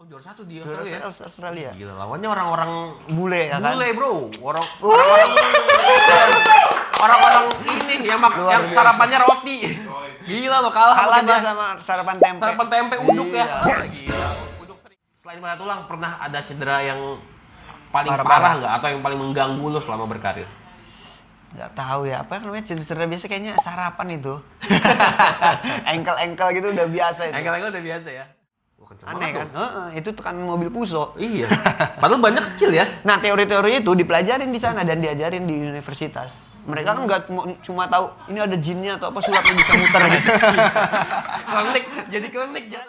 Oh, juara 1 di Juara Australia. Australia. Gila, lawannya orang-orang Bule ya kan? bule, Bro. Orang-orang ini yang sarapannya roti. Gila lo, Kalah dia sama sarapan tempe. Sarapan tempe uduk ya. Iya. Gila. Uduk sering. Selain patah tulang, pernah ada cedera yang paling Parah. parah nggak atau yang paling mengganggu lo selama berkarir? Nggak tahu ya, apa namanya cedera biasa kayaknya sarapan itu. Engkel gitu udah biasa itu. Engkel-engkel udah biasa ya. Wah, kenceng Aneh banget kan? dong. Itu tekan mobil Puso. Iya. Padahal banyak kecil ya. Nah, teori-teori itu dipelajarin di sana dan diajarin di universitas. Mereka kan nggak cuma tahu ini ada jinnya atau apa sulapnya bisa muter gitu. Klinik, jadi klinik ya.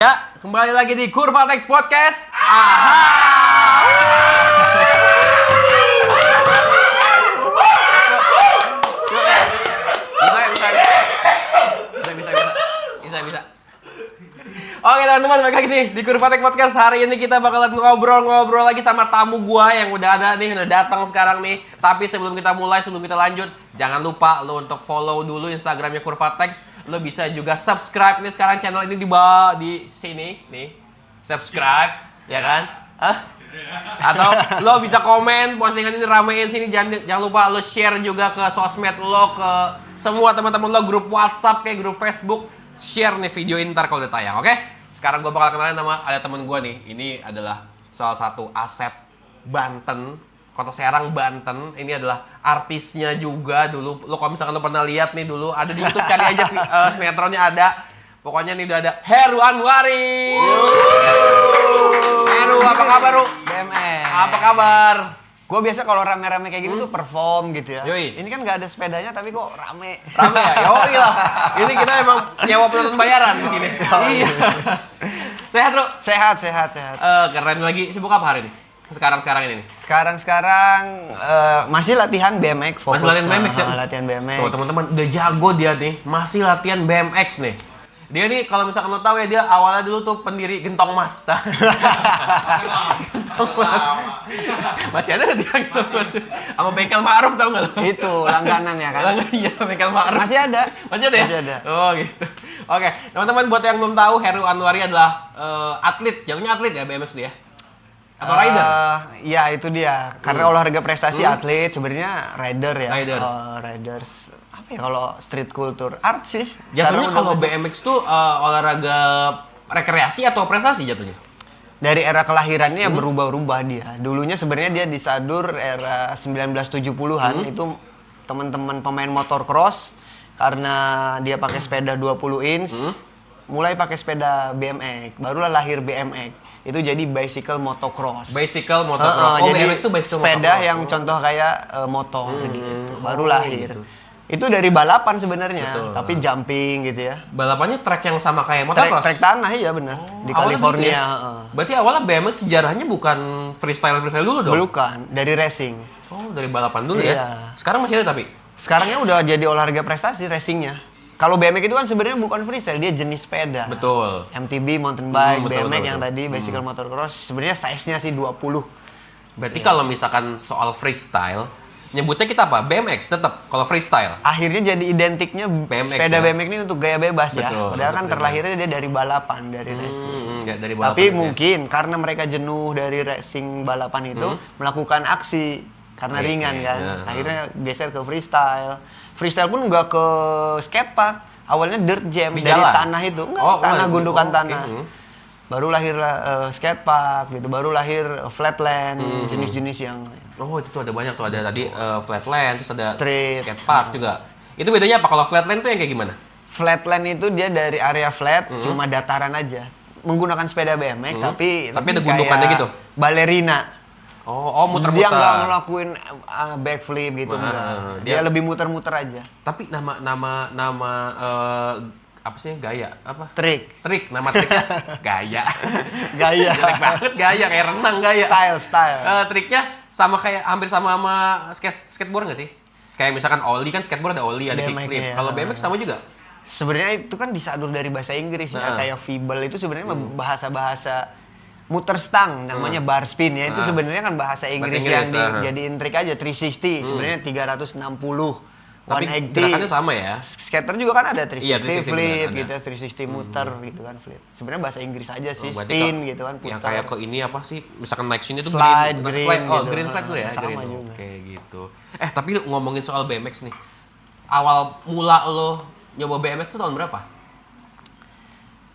Ya, kembali lagi di Kurvatex Podcast. Bisa. Oke teman-teman, balik lagi nih di Kurvatex Podcast. Hari ini kita bakalan ngobrol-ngobrol lagi sama tamu gua yang udah ada nih, udah datang sekarang nih. Tapi sebelum kita mulai, sebelum kita lanjut, jangan lupa lo untuk follow dulu Instagramnya Kurvatex. Lo bisa juga subscribe nih sekarang channel ini di sini nih. Subscribe, ya kan? Atau lo bisa komen postingan ini, ramein sini. Jangan lupa lo share juga ke sosmed lo, ke semua teman-teman lo, grup WhatsApp kayak grup Facebook. Share nih video ini ntar kalau udah tayang, oke? Sekarang gue bakal kenalin sama ada temen gue nih. Ini adalah salah satu aset Banten, Kota Serang, Banten. Ini adalah artisnya juga dulu. Lo kalau misalkan lo pernah lihat nih dulu, ada di YouTube, cari aja sinetronnya ada. Pokoknya nih udah ada Heru Anwari. Heru, apa kabar, Ru? BMX. Apa kabar? Gue biasa kalau rame-rame kayak gini tuh perform gitu ya. Yoi. Ini kan nggak ada sepedanya tapi kok rame. Rame ya? Yoi lah. Ini kita emang nyewa penonton bayaran di sini. Iya. Sehat, Ru? Sehat. Keren lagi. Sibuk apa hari ini? Sekarang ini nih. Sekarang masih latihan BMX, fokus. Masih latihan BMX ya? Latihan BMX. Tuh teman-teman, udah jago dia nih. Masih latihan BMX nih. Dia nih kalau misalkan lo tahu ya, dia awalnya dulu tuh pendiri Gentong Mas. Gentong Mas. Masih ada nggak dia Gentong Mas? Sama Bengkel Ma'ruf tau nggak lo? Itu langganan ya kan? Iya, Bengkel Ma'ruf. Masih ada. Masih ada ya? Masih ada. Oh gitu. Oke, teman-teman buat yang belum tahu, Heru Anwari adalah atlet. Jatuhnya atlet ya BMX dia? Atau rider? Ya itu dia. Karena olahraga prestasi atlet, sebenarnya rider ya. Riders. Riders. Apa ya kalau street culture art sih. Jatuhnya Sekarang kalau udah BMX tuh olahraga rekreasi atau prestasi jatuhnya? dari era kelahirannya berubah-ubah dia. Dulunya sebenarnya dia disadur era 1970-an itu teman-teman pemain motocross karena dia pakai sepeda 20 inch. Mulai pakai sepeda BMX, barulah lahir BMX. Itu jadi bicycle motocross. Bicycle motocross. Jadi BMX itu bicycle sepeda motocross. yang contoh kayak motor gitu. Baru lahir. Gitu. Itu dari balapan sebenarnya, Betul. tapi jumping gitu ya. Balapannya track yang sama kayak motocross? Trek tanah iya benar. Di Awalnya California. gitu ya? Berarti awalnya BMX sejarahnya bukan freestyle dulu dong? Bukan, dari racing. Oh, dari balapan dulu Iya. ya? Sekarang masih ada tapi? Sekarangnya udah jadi olahraga prestasi racingnya. Kalau BMX itu kan sebenarnya bukan freestyle, dia jenis sepeda. Betul. MTB, mountain bike, betul, BMX betul, yang betul. tadi, bicycle motocross, sebenarnya size-nya sih 20. Berarti kalau misalkan soal freestyle, nyebutnya kita apa? BMX tetap kalau freestyle. Akhirnya jadi identiknya BMX sepeda ya? BMX ini untuk gaya bebas ya. Betul, Padahal kan betul. terlahirnya dia dari balapan, dari racing. Nggak dari balapan. Tapi gitu ya? mungkin karena mereka jenuh dari racing balapan itu, melakukan aksi karena Oke, ringan kan. ya. Akhirnya geser ke freestyle. Freestyle pun nggak ke skatepark. Awalnya dirt jam Di dari jalan? tanah itu, enggak, Oh, tanah gundukan oke. tanah. Baru lahir skatepark gitu, baru lahir flatland, jenis-jenis yang Oh, itu tuh ada banyak tuh. Ada tadi flatland, terus ada Street. skatepark juga. Itu bedanya apa? Kalau flatland tuh yang kayak gimana? flatland itu dia dari area flat cuma dataran aja. Menggunakan sepeda BMX tapi Tapi ada lebih gundukannya kayak gitu? Balerina. Oh, Dia muter-muter. nggak ngelakuin backflip gitu Wah, enggak. dia- Dia lebih muter-muter aja. Tapi nama apa sih gaya apa? Trik. Trik, nama triknya gaya. Gaya. Jelek banget gaya kayak renang gaya. Style. Triknya sama kayak hampir sama skateboard nggak sih? Kayak misalkan ollie kan skateboard ada ollie, ada BMX, kickflip. ya. Kalau BMX sama juga? Sebenarnya itu kan disadur dari bahasa Inggris ya, kayak feeble itu sebenarnya bahasa-bahasa muter stang namanya bar spin ya. Itu sebenarnya kan bahasa Inggris yang dijadiin trik aja 360, sebenarnya 360. Tapi 180. gerakannya sama ya? Skater juga kan ada 360 Iya, 360 flip ada. gitu, 360 muter gitu kan flip. Sebenarnya bahasa Inggris aja sih, Berarti spin gitu kan, yang putar. kayak ke ini apa sih? Misalkan naik sini tuh Slide, green, green oh gitu. green slide tuh ya, Sama green. juga. Oke gitu. Tapi ngomongin soal BMX nih, awal mula lo nyoba BMX tuh tahun berapa?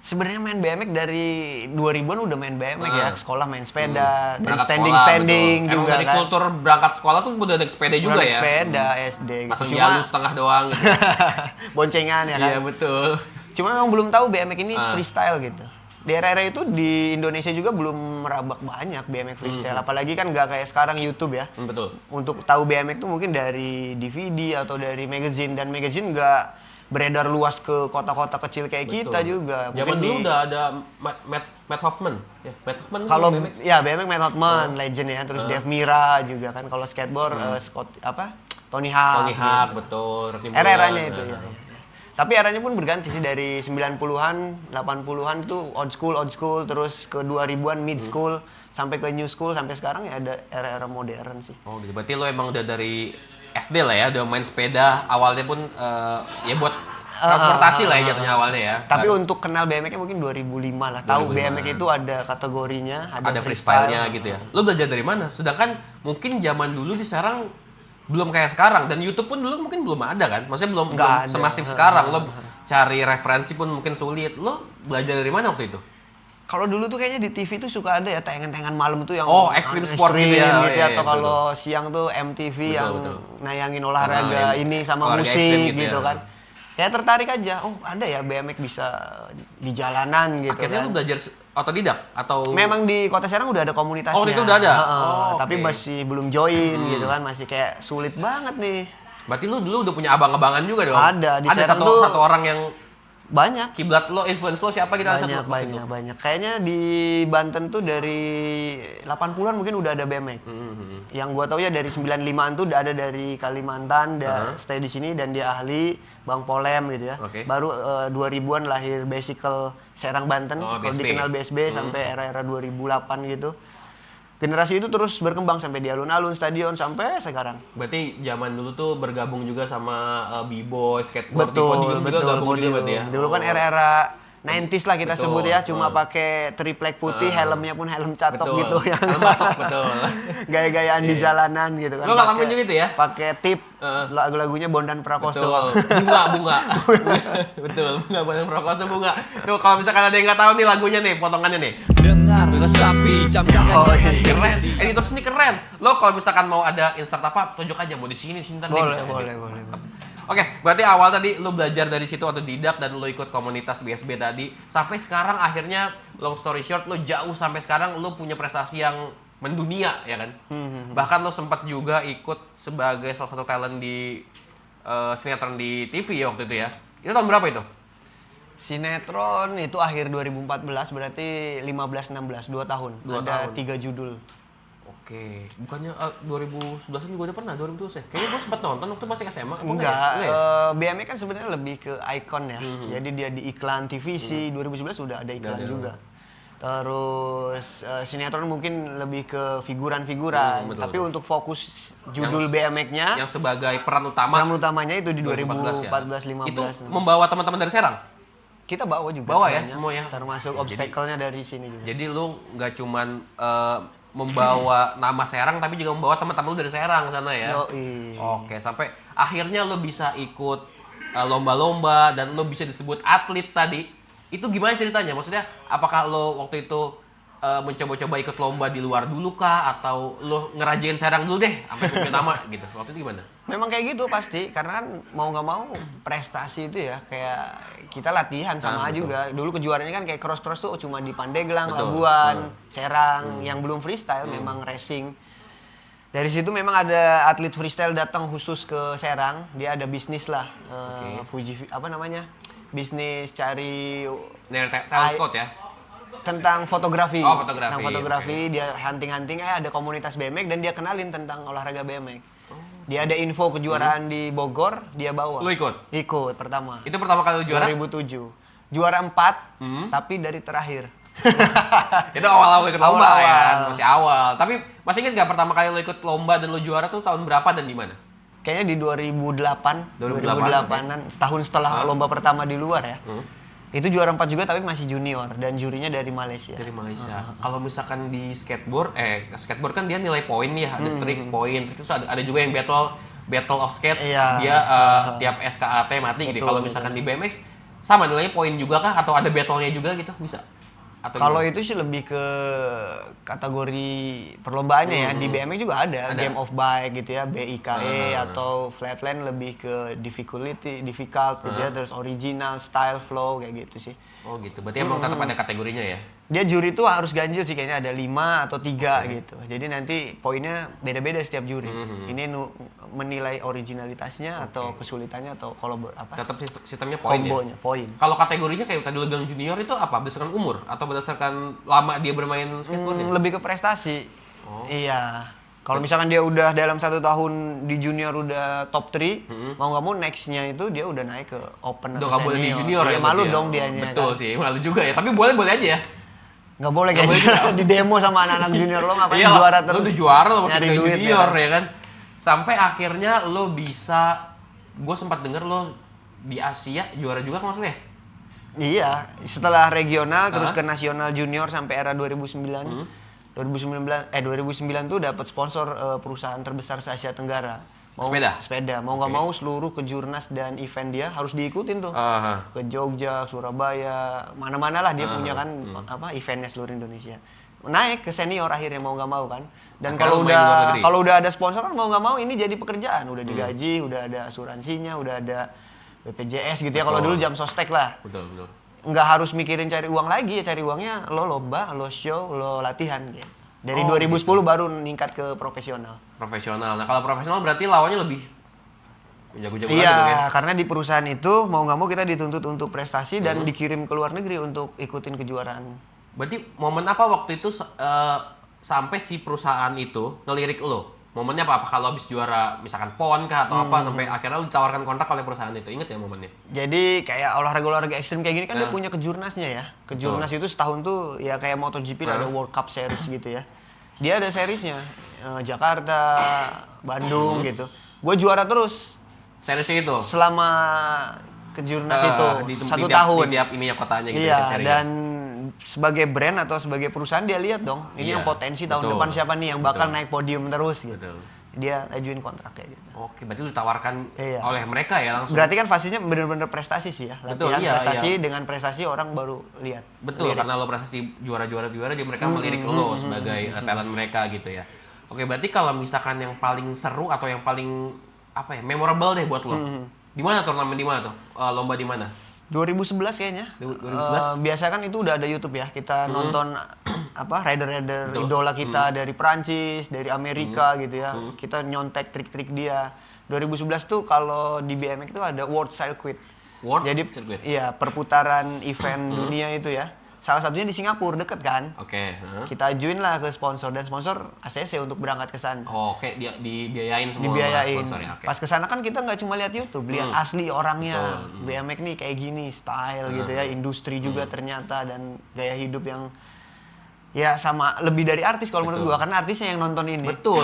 Sebenarnya main BMX dari 2000-an udah main BMX ya, sekolah main sepeda, dan Berangkat standing sekolah, betul. juga Emang dari kan. kultur berangkat sekolah tuh udah naik sepeda juga Naik ya? sepeda SD gitu. Pasang jalu setengah doang gitu. Boncengan ya kan. Iya betul. Cuma memang belum tahu BMX ini freestyle gitu. Di era-era itu di Indonesia juga belum merambak banyak BMX freestyle. Apalagi kan nggak kayak sekarang YouTube ya. Betul. Untuk tahu BMX tuh mungkin dari DVD atau dari magazine, dan magazine nggak beredar luas ke kota-kota kecil kayak kita juga. Zaman Mungkin dulu udah ada Matt Hoffman. Ya, Matt Hoffman kan kalau BMX. ya BMX Matt Hoffman legend ya, terus Dave Mira juga kan. Kalau skateboard Tony Hawk. Tony Hawk, betul. Rocky Mullen. Era-eranya itu ya. Tapi eranya pun berganti sih, dari 90-an, 80-an itu old school, terus ke 2000-an mid school, sampai ke new school, sampai sekarang ya ada era-era modern sih. Oh gitu. Berarti lo emang udah dari SD lah ya, udah main sepeda. Awalnya pun ya buat transportasi lah ya jatuhnya awalnya ya. Tapi untuk kenal BMX-nya mungkin 2005 lah. Tahu 2005. BMX itu ada kategorinya, ada freestyle-nya gitu ya. Lo belajar dari mana? Sedangkan mungkin zaman dulu di Serang belum kayak sekarang, dan YouTube pun dulu mungkin belum ada kan? Maksudnya belum ada. semasif sekarang. Lo cari referensi pun mungkin sulit. Lo belajar dari mana waktu itu? Kalau dulu tuh kayaknya di TV tuh suka ada ya tayangan-tayangan malam tuh yang Extreme sport gitu ya. gitu, Iya, atau iya, kalau siang tuh MTV yang betul. nayangin olahraga ini sama olahraga musik ekstrim gitu ya. kan. Kayak tertarik aja, oh ada ya BMX bisa di jalanan gitu. Akhirnya kan. lo belajar otodidak atau Memang di Kota Serang udah ada komunitasnya. Oh, itu udah ada? Tapi Oke. masih belum join gitu kan, masih kayak sulit banget nih. berarti lo dulu udah punya abang-abangan juga dong? Ada, di Ada Serang tuh satu orang yang banyak. kiblat lo, influence lo siapa gitu? Banyak. Kayaknya di Banten tuh dari 80-an mungkin udah ada BMX. Yang gua tahu ya dari 95-an tuh udah ada dari Kalimantan, stay di sini dan dia ahli Bang Polem gitu ya. Oke. Baru 2000-an lahir Bicycle Serang Banten, Oh, kalau BSB. dikenal BSB sampai era-era 2008 gitu. Generasi itu terus berkembang sampai di alun-alun, stadion sampai sekarang. Berarti zaman dulu tuh bergabung juga sama B-boy, skateboard, di podium juga gabung juga berarti ya? Dulu kan era-era 90s lah kita Betul. sebut ya, cuma pakai triplek putih, helmnya pun helm catok Betul. gitu yang Helm batok, betul. gaya-gayaan di jalanan gitu kan. Lo ngalamin juga itu ya? Pakai tip, lagu-lagunya Bondan Prakoso. Betul. Bunga. Betul, bunga Prakoso bunga. Tuh kalau misalkan ada yang nggak tahu nih lagunya nih, potongannya nih. Dengar resapi jam Oh, iya. Keren. Editor sini keren. Lo kalau misalkan mau ada insert apa, tunjuk aja mau di sini ntar dia bisa. Boleh. Oke, berarti awal tadi lo belajar dari situ otodidak dan lo ikut komunitas BSB tadi. Sampai sekarang akhirnya, long story short, lo jauh sampai sekarang lo punya prestasi yang mendunia, ya kan? Bahkan lo sempat juga ikut sebagai salah satu talent di sinetron di TV ya waktu itu ya. Itu tahun berapa itu? Sinetron itu akhir 2014, berarti 15-16, 2 tahun. Dua ada tahun. 3 judul. Oke, bukannya 2011 juga udah pernah, 2012 ya? Kayaknya gue sempat nonton waktu masih SMA. apa Enggak, ya? BMX kan sebenarnya lebih ke ikon ya. Jadi dia di iklan TVC, 2011 udah ada iklan Ada. juga. Terus sinetron mungkin lebih ke figuran-figuran. betul, Tapi betul. untuk fokus judul Yang- BMX-nya, Yang sebagai peran utama peran utamanya itu di 2014 ya. 2014-15. Itu membawa teman-teman dari Serang? Kita bawa juga. Bawa ya, banyak. semua ya? Termasuk Jadi- obstacle-nya dari sini juga. Jadi lu nggak cuman membawa nama Serang, tapi juga membawa teman-teman lu dari Serang sana ya? Yoi. Oke, sampai akhirnya lu bisa ikut lomba-lomba dan lu bisa disebut atlet tadi. Itu gimana ceritanya? Maksudnya apakah lu waktu itu mencoba-coba ikut lomba di luar dulu kah? Atau lu ngerajain Serang dulu deh sampai punya nama gitu? Waktu itu gimana? Memang kayak gitu pasti, karena kan mau nggak mau prestasi itu ya kayak kita latihan sama betul. juga. Dulu kejuaraannya kan kayak cross tuh cuma di Pandeglang, Betul. Labuan, Serang, yang belum freestyle memang racing. Dari situ memang ada atlet freestyle datang khusus ke Serang, dia ada bisnis lah, Fuji apa namanya? bisnis cari Dari Taylor Scott ya. tentang fotografi. Oh, fotografi, Tentang fotografi, dia hunting-hunting, ada komunitas BMX dan dia kenalin tentang olahraga BMX. Dia ada info kejuaraan di Bogor, dia bawa. Lu ikut? Ikut pertama. Itu pertama kali lu juara? 2007. Juara 4, tapi dari terakhir. Itu awal-awal ikut lomba Awal-awal. kan, masih awal. Tapi masih inget gak pertama kali lu ikut lomba dan lu juara tuh tahun berapa dan di mana? Kayaknya di 2008, 2008, 2008-an, setahun setelah lomba pertama di luar ya. Itu juara 4 juga tapi masih junior dan jurinya dari Malaysia. Dari Malaysia. Kalau misalkan di skateboard kan dia nilai poin ya, ada streak poin. Terus ada juga yang battle of skate. Iya. Dia tiap SKAT mati gitu. Betul, Kalau misalkan di BMX sama nilainya poin juga kah atau ada battle-nya juga gitu? Bisa? Atau Kalau gimana? itu sih lebih ke kategori perlombaannya ya. Di BMX juga ada game of bike gitu ya, BIKE atau flatland lebih ke difficult gitu ya, terus original, style, flow kayak gitu sih. Oh gitu. Berarti emang tetap ada kategorinya ya? Dia juri tuh harus ganjil sih kayaknya ada 5 atau 3 gitu. Jadi nanti poinnya beda-beda setiap juri. Ini menilai originalitasnya atau kesulitannya atau Tetap sistemnya poin ya? kombonya, poin. Kalau kategorinya kayak tadi lu bilang junior itu apa? Berdasarkan umur atau berdasarkan lama dia bermain skateboard ya? Lebih ke prestasi. Iya. Kalau misalkan dia udah dalam 1 tahun di junior udah top 3, mau nggak mau nextnya itu dia udah naik ke open Udah atau nggak boleh di junior ya? Malu berarti ya? dong dianya. Betul kan. sih, malu juga ya. Tapi boleh aja ya? Nggak boleh Nggak boleh kayaknya. juga. Di demo sama anak-anak junior lo ngapain Iya, juara terus. lu udah juara lo masih nyari kayak duit, junior kan? ya kan? Sampai akhirnya lo bisa, gue sempat denger lo di Asia juara juga kan maksudnya? Iya, setelah regional terus ke nasional junior sampai era 2009. 2009 tuh dapat sponsor perusahaan terbesar se Asia Tenggara. Sepeda. Mau nggak mau seluruh kejurnas dan event dia harus diikutin tuh. Ke Jogja, Surabaya, mana-mana lah dia punya kan eventnya seluruh Indonesia. Naik ke senior akhirnya mau nggak mau kan. Dan Akhirnya kalau udah ada sponsor kan mau nggak mau ini jadi pekerjaan, udah digaji, udah ada asuransinya, udah ada BPJS gitu ya. Kalau dulu jam sostek lah. Betul. Nggak harus mikirin cari uang lagi ya, cari uangnya lo lomba, lo show, lo latihan gitu. Dari 2010 baru meningkat ke profesional. Profesional. Nah kalau profesional berarti lawannya lebih jago-jago Iya, lagi dong ya? karena di perusahaan itu mau nggak mau kita dituntut untuk prestasi dan dikirim ke luar negeri untuk ikutin kejuaraan. Berarti momen apa waktu itu sampai si perusahaan itu ngelirik lo? Momennya apa? Kalau habis juara misalkan PON kah atau apa sampai akhirnya lo ditawarkan kontrak oleh perusahaan itu? Ingat ya momennya? Jadi kayak olahraga ekstrim kayak gini kan dia punya kejurnasnya ya. Kejurnas itu setahun tuh ya kayak MotoGP lah, ada World Cup Series gitu ya. Dia ada seriesnya, Jakarta, Bandung gitu. Gue juara terus Seriesnya itu? selama kejurnas itu di 1 tiap- tahun. Di tiap ininya kotanya gitu. Iya, tiap serinya. dan sebagai brand atau sebagai perusahaan dia lihat dong, ini Iya, yang potensi tahun betul. depan siapa nih yang bakal Betul. naik podium terus gitu. Betul. Dia ajuin kontrak kayak gitu. Oke, berarti lu ditawarkan Iya. oleh mereka ya langsung. Berarti kan fasenya bener-bener prestasi sih ya. Betul, Latihan iya, prestasi iya. dengan prestasi orang baru lihat. Betul, Lirik. karena lo prestasi juara-juara jadi mereka melirik lo sebagai talent mereka gitu ya. Oke, berarti kalau misalkan yang paling seru atau yang paling memorable deh buat lo. Di mana turnamen di mana tuh? Lomba di mana? 2011 kayaknya. 2011? Biasa kan itu udah ada YouTube ya. Kita nonton rider-rider Betul. idola kita dari Prancis, dari Amerika gitu ya. Kita nyontek trik-trik dia. 2011 tuh kalau di BMX itu ada World Circuit. World Jadi Circuit? iya, perputaran event dunia itu ya. Salah satunya di Singapura, deket kan. Oke. Kita ajuin lah ke sponsor dan sponsor ACC untuk berangkat ke sana. Oke, dia dibiayain semua sama Dibiayain. sponsornya. Oke. Pas ke sana kan kita nggak cuma lihat YouTube, lihat asli orangnya. BMX nih kayak gini, style gitu ya, industri juga ternyata dan gaya hidup yang ya sama lebih dari artis kalau menurut gua karena artisnya yang nonton ini. Betul.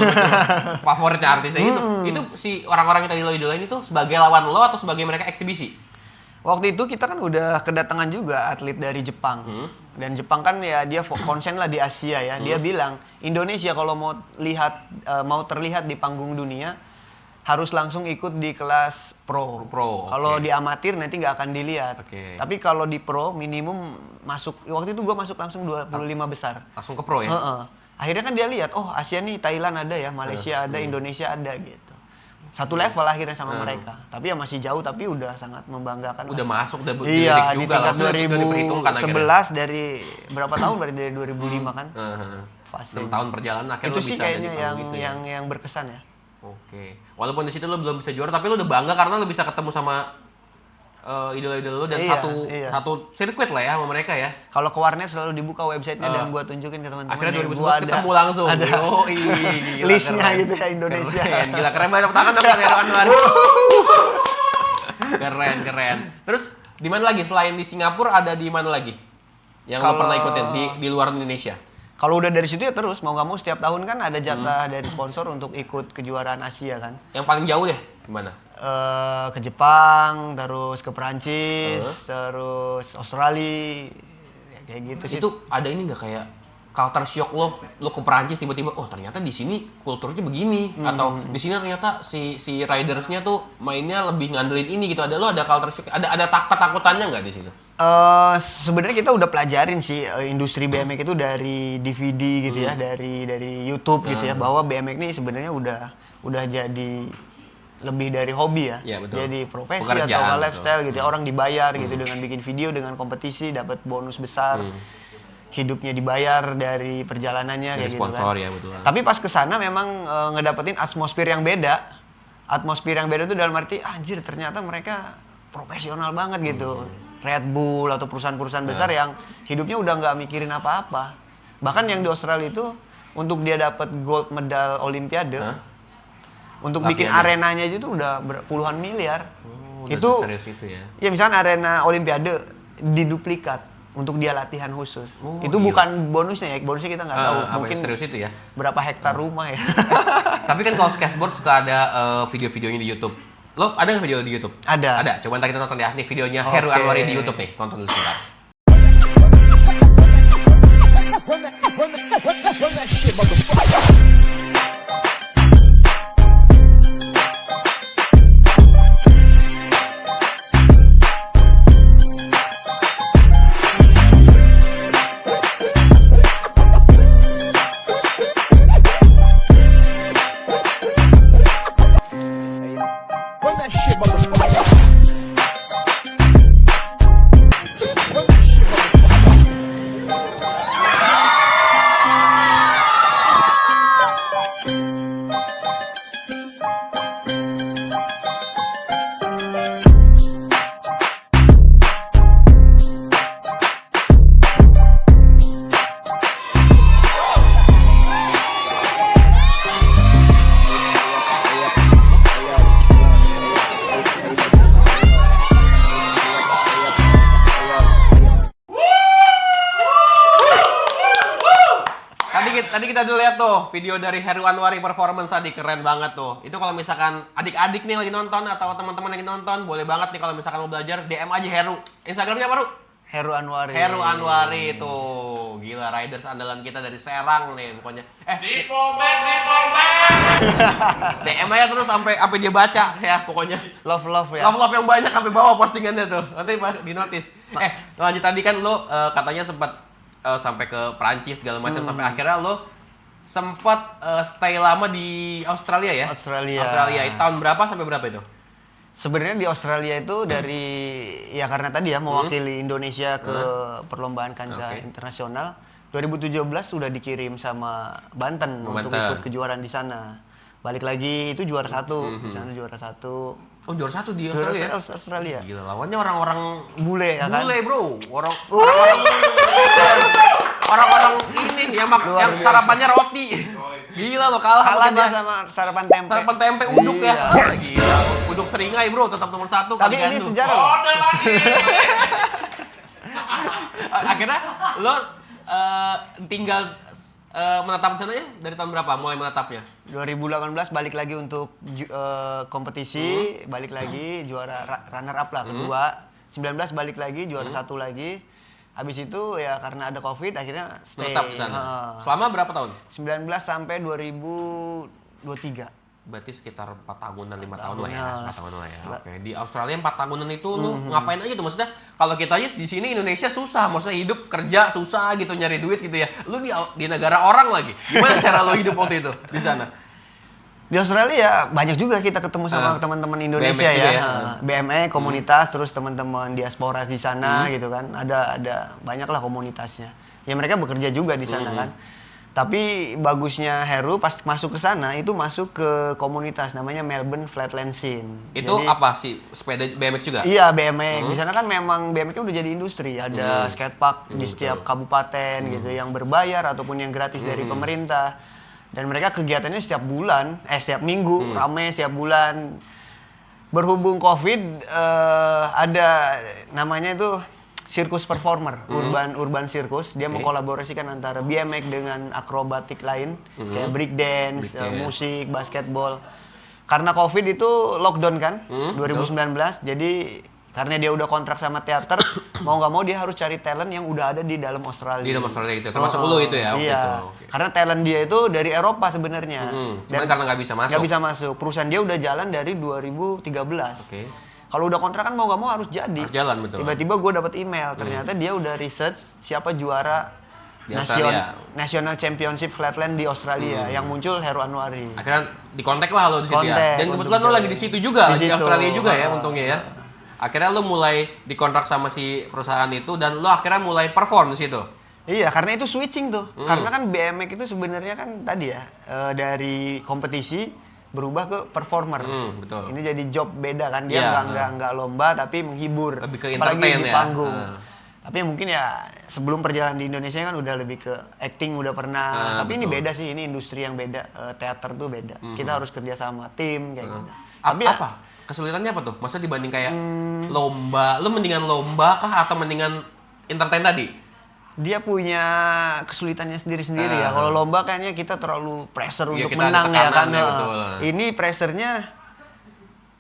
Favoritnya artisnya itu. Itu si orang-orang yang tadi lo idolain itu sebagai lawan lo atau sebagai mereka eksibisi? Waktu itu kita kan udah kedatangan juga atlet dari Jepang. Dan Jepang kan ya dia konsen lah di Asia ya. Dia bilang, Indonesia kalau mau terlihat di panggung dunia harus langsung ikut di kelas pro. Kalau oke. di amatir nanti nggak akan dilihat. Oke. Tapi kalau di pro minimum masuk, waktu itu gua masuk langsung 25 besar. Langsung ke pro ya? Heeh. Akhirnya kan dia lihat, oh Asia nih Thailand ada ya, Malaysia ada, Indonesia ada gitu. Satu level akhirnya sama mereka. Tapi ya masih jauh tapi udah sangat membanggakan. Udah lah. masuk, udah Iya, dilirik di juga. tingkat Langsung udah diperhitungkan akhirnya. 2011 dari berapa tahun berarti dari 2005 kan? Fase. 6 tahun perjalanan akhirnya Itu lo sih bisa ada di kayaknya panggung gitu ya. yang berkesan ya. Oke. Walaupun di situ lo belum bisa juara, tapi lo udah bangga karena lo bisa ketemu sama idola-idola lu dan Iya, satu iya. satu sirkuit lah ya sama mereka ya. Kalau ke warnet selalu dibuka websitenya dan gua tunjukin ke teman-teman. Akhirnya nih, 2011 gua ada- ketemu langsung. Ada Yoi, gila, listnya keren. gitu ya Indonesia. Keren, gila keren banget tepuk tangan dong Heru Anwar. Keren. Terus di mana lagi selain di Singapura ada di mana lagi? Yang lo Kalau- pernah ikutin di luar Indonesia? Kalau udah dari situ ya terus mau nggak mau setiap tahun kan ada jatah dari sponsor untuk ikut kejuaraan Asia kan. Yang paling jauh deh gimana? Ke Jepang, terus ke Perancis, terus Australia, ya, kayak gitu sih. Itu ada ini nggak kayak culture shock lo ke Perancis tiba-tiba oh ternyata di sini kulturnya begini atau di sini ternyata si ridersnya tuh mainnya lebih ngandelin ini gitu, ada culture shock, ada ketakutannya nggak di situ? Sebenarnya kita udah pelajarin sih industri BMX itu dari DVD gitu ya, dari YouTube gitu ya, bahwa BMX ini sebenarnya udah jadi lebih dari hobi ya, Iya, betul. jadi profesi Pekerjaan, atau betul. lifestyle gitu ya, orang dibayar gitu dengan bikin video, dengan kompetisi dapat bonus besar, hidupnya dibayar dari perjalanannya Dari kayak sponsor gitu kan. ya, betul. Tapi pas kesana memang ngedapetin atmosfer yang beda. Atmosfer yang beda itu dalam arti anjir ternyata mereka profesional banget gitu. Red Bull atau perusahaan-perusahaan besar yang hidupnya udah nggak mikirin apa-apa. Bahkan yang di Australia itu untuk dia dapat gold medal Olimpiade, untuk bikin Latihannya. arenanya aja tuh udah puluhan miliar. Udah Itu serius itu ya. ya misalnya arena Olimpiade diduplikat untuk dia latihan khusus. Oh, Itu gila. bukan bonusnya ya, bonusnya kita nggak tahu. Apa Mungkin yang serius itu ya? berapa hektar rumah ya. Tapi kan kalau skateboard suka ada video-videonya di YouTube. Lo ada nggak video di YouTube? Ada. Ada. Coba ntar kita tonton ya. Nih videonya Oke. Heru Anwari di YouTube nih. Tonton dulu sebentar. Tadi kita udah lihat tuh video dari Heru Anwari performance tadi, keren banget tuh. Itu kalau misalkan adik-adik nih lagi nonton atau teman-teman lagi nonton, boleh banget nih kalau misalkan mau belajar DM aja Heru. Instagramnya apa, Ru? Heru Anwari. Heru Anwari tuh. Gila, riders andalan kita dari Serang nih pokoknya. Di Polmek. DM aja terus sampai dia baca ya pokoknya. Love ya. Love yang banyak sampai bawah postingannya tuh. Nanti di notice. Lanjut tadi kan lo katanya sempat sampai ke Prancis segala macam sampai akhirnya lo sempat stay lama di Australia ya? Australia. Tahun berapa sampai berapa itu? Sebenarnya di Australia itu dari ya karena tadi ya mewakili Indonesia ke perlombaan kancah Oke. internasional 2017 sudah dikirim sama Banten untuk Banten. ikut kejuaraan di sana. Balik lagi itu juara satu, di sana juara satu. Oh juara satu di Juara Australia ya? Australia. Gila, lawannya orang-orang Bule ya kan? bule bro, orang-orang ini yang Luar biasa. sarapannya roti. Gila lo kalah Kalah sama dia kita. sama sarapan tempe. Sarapan tempe uduk ya. Iya. Gila. Uduk seringai bro, tetap nomor 1 Tapi ini sejarah loh. Order lagi. Akhirnya lo tinggal menetap di sana ya dari tahun berapa mulai menetapnya? 2018 balik lagi untuk kompetisi, balik lagi juara runner up lah kedua. 19 balik lagi juara satu lagi. Habis itu ya karena ada Covid akhirnya stay. Menetap di sana. Selama berapa tahun? 19 sampai 2023. Berarti sekitar 4 tahunan, 5 tahun lah ya. tahunan. 4 tahunan lah ya. Oke. Di Australia 4 tahunan itu lu ngapain aja tuh? Maksudnya kalau kita aja di sini Indonesia susah, maksudnya hidup kerja susah gitu, nyari duit gitu ya. Lu di negara orang lagi. Gimana cara lu hidup waktu itu di sana? Di Australia banyak juga kita ketemu sama teman-teman Indonesia BMX juga ya. ya. BMX komunitas terus teman-teman diaspora di sana gitu kan. Ada banyak lah komunitasnya. Ya mereka bekerja juga di sana kan. Tapi bagusnya Heru pas masuk ke sana itu masuk ke komunitas namanya Melbourne Flatland Scene. Itu Jadi, apa sih? Sepeda BMX juga? Iya, BMX. Di sana kan memang BMX udah jadi industri. Ada skatepark di setiap kabupaten gitu yang berbayar ataupun yang gratis dari pemerintah. Dan mereka kegiatannya setiap bulan, setiap minggu, rame setiap bulan. Berhubung Covid ada namanya itu sirkus performer, urban sirkus. Dia mengkolaborasikan antara BMX dengan akrobatik lain kayak break dance, musik, basketball. Karena Covid itu lockdown kan, 2019. Jadi karena dia udah kontrak sama teater, mau nggak mau dia harus cari talent yang udah ada di dalam Australia. Di dalam Australia itu, termasuk lu itu ya? Iya, Oke. karena talent dia itu dari Eropa sebenarnya. Cuman karena nggak bisa masuk. Nggak bisa masuk. Perusahaan dia udah jalan dari 2013. Oke. Kalau udah kontrak kan mau nggak mau harus jadi. Harus jalan, betul. Tiba-tiba gue dapat email, ternyata dia udah research siapa juara Di Australia. National Championship Flatland di Australia yang muncul Heru Anwari. Akhirnya dikontak lah lo di situ ya. Kontak Dan kebetulan untuk lo lagi jalan. di situ juga, Di di situ. Australia juga ya untungnya ya. Akhirnya lo mulai dikontrak sama si perusahaan itu dan lo akhirnya mulai perform di situ. Iya, karena itu switching tuh. Karena kan BMX itu sebenarnya kan tadi ya dari kompetisi berubah ke performer. Betul. Ini jadi job beda kan, dia Iya, nggak lomba tapi menghibur. Lebih ke apalagi entertain di ya. panggung. Tapi mungkin ya sebelum perjalanan di Indonesia kan udah lebih ke acting udah pernah. Tapi ini betul. beda sih, ini industri yang beda. Teater tuh beda. Kita harus kerja sama tim kayak gitu. Tapi ya, apa? Kesulitannya apa tuh? Maksudnya dibanding kayak lomba, lo mendingan lomba kah atau mendingan entertain tadi? dia punya kesulitannya sendiri-sendiri ya. Kalau lomba kayaknya kita terlalu pressure Iya, untuk kita ada menang ya tekanan kan. ya, betul. Ini pressernya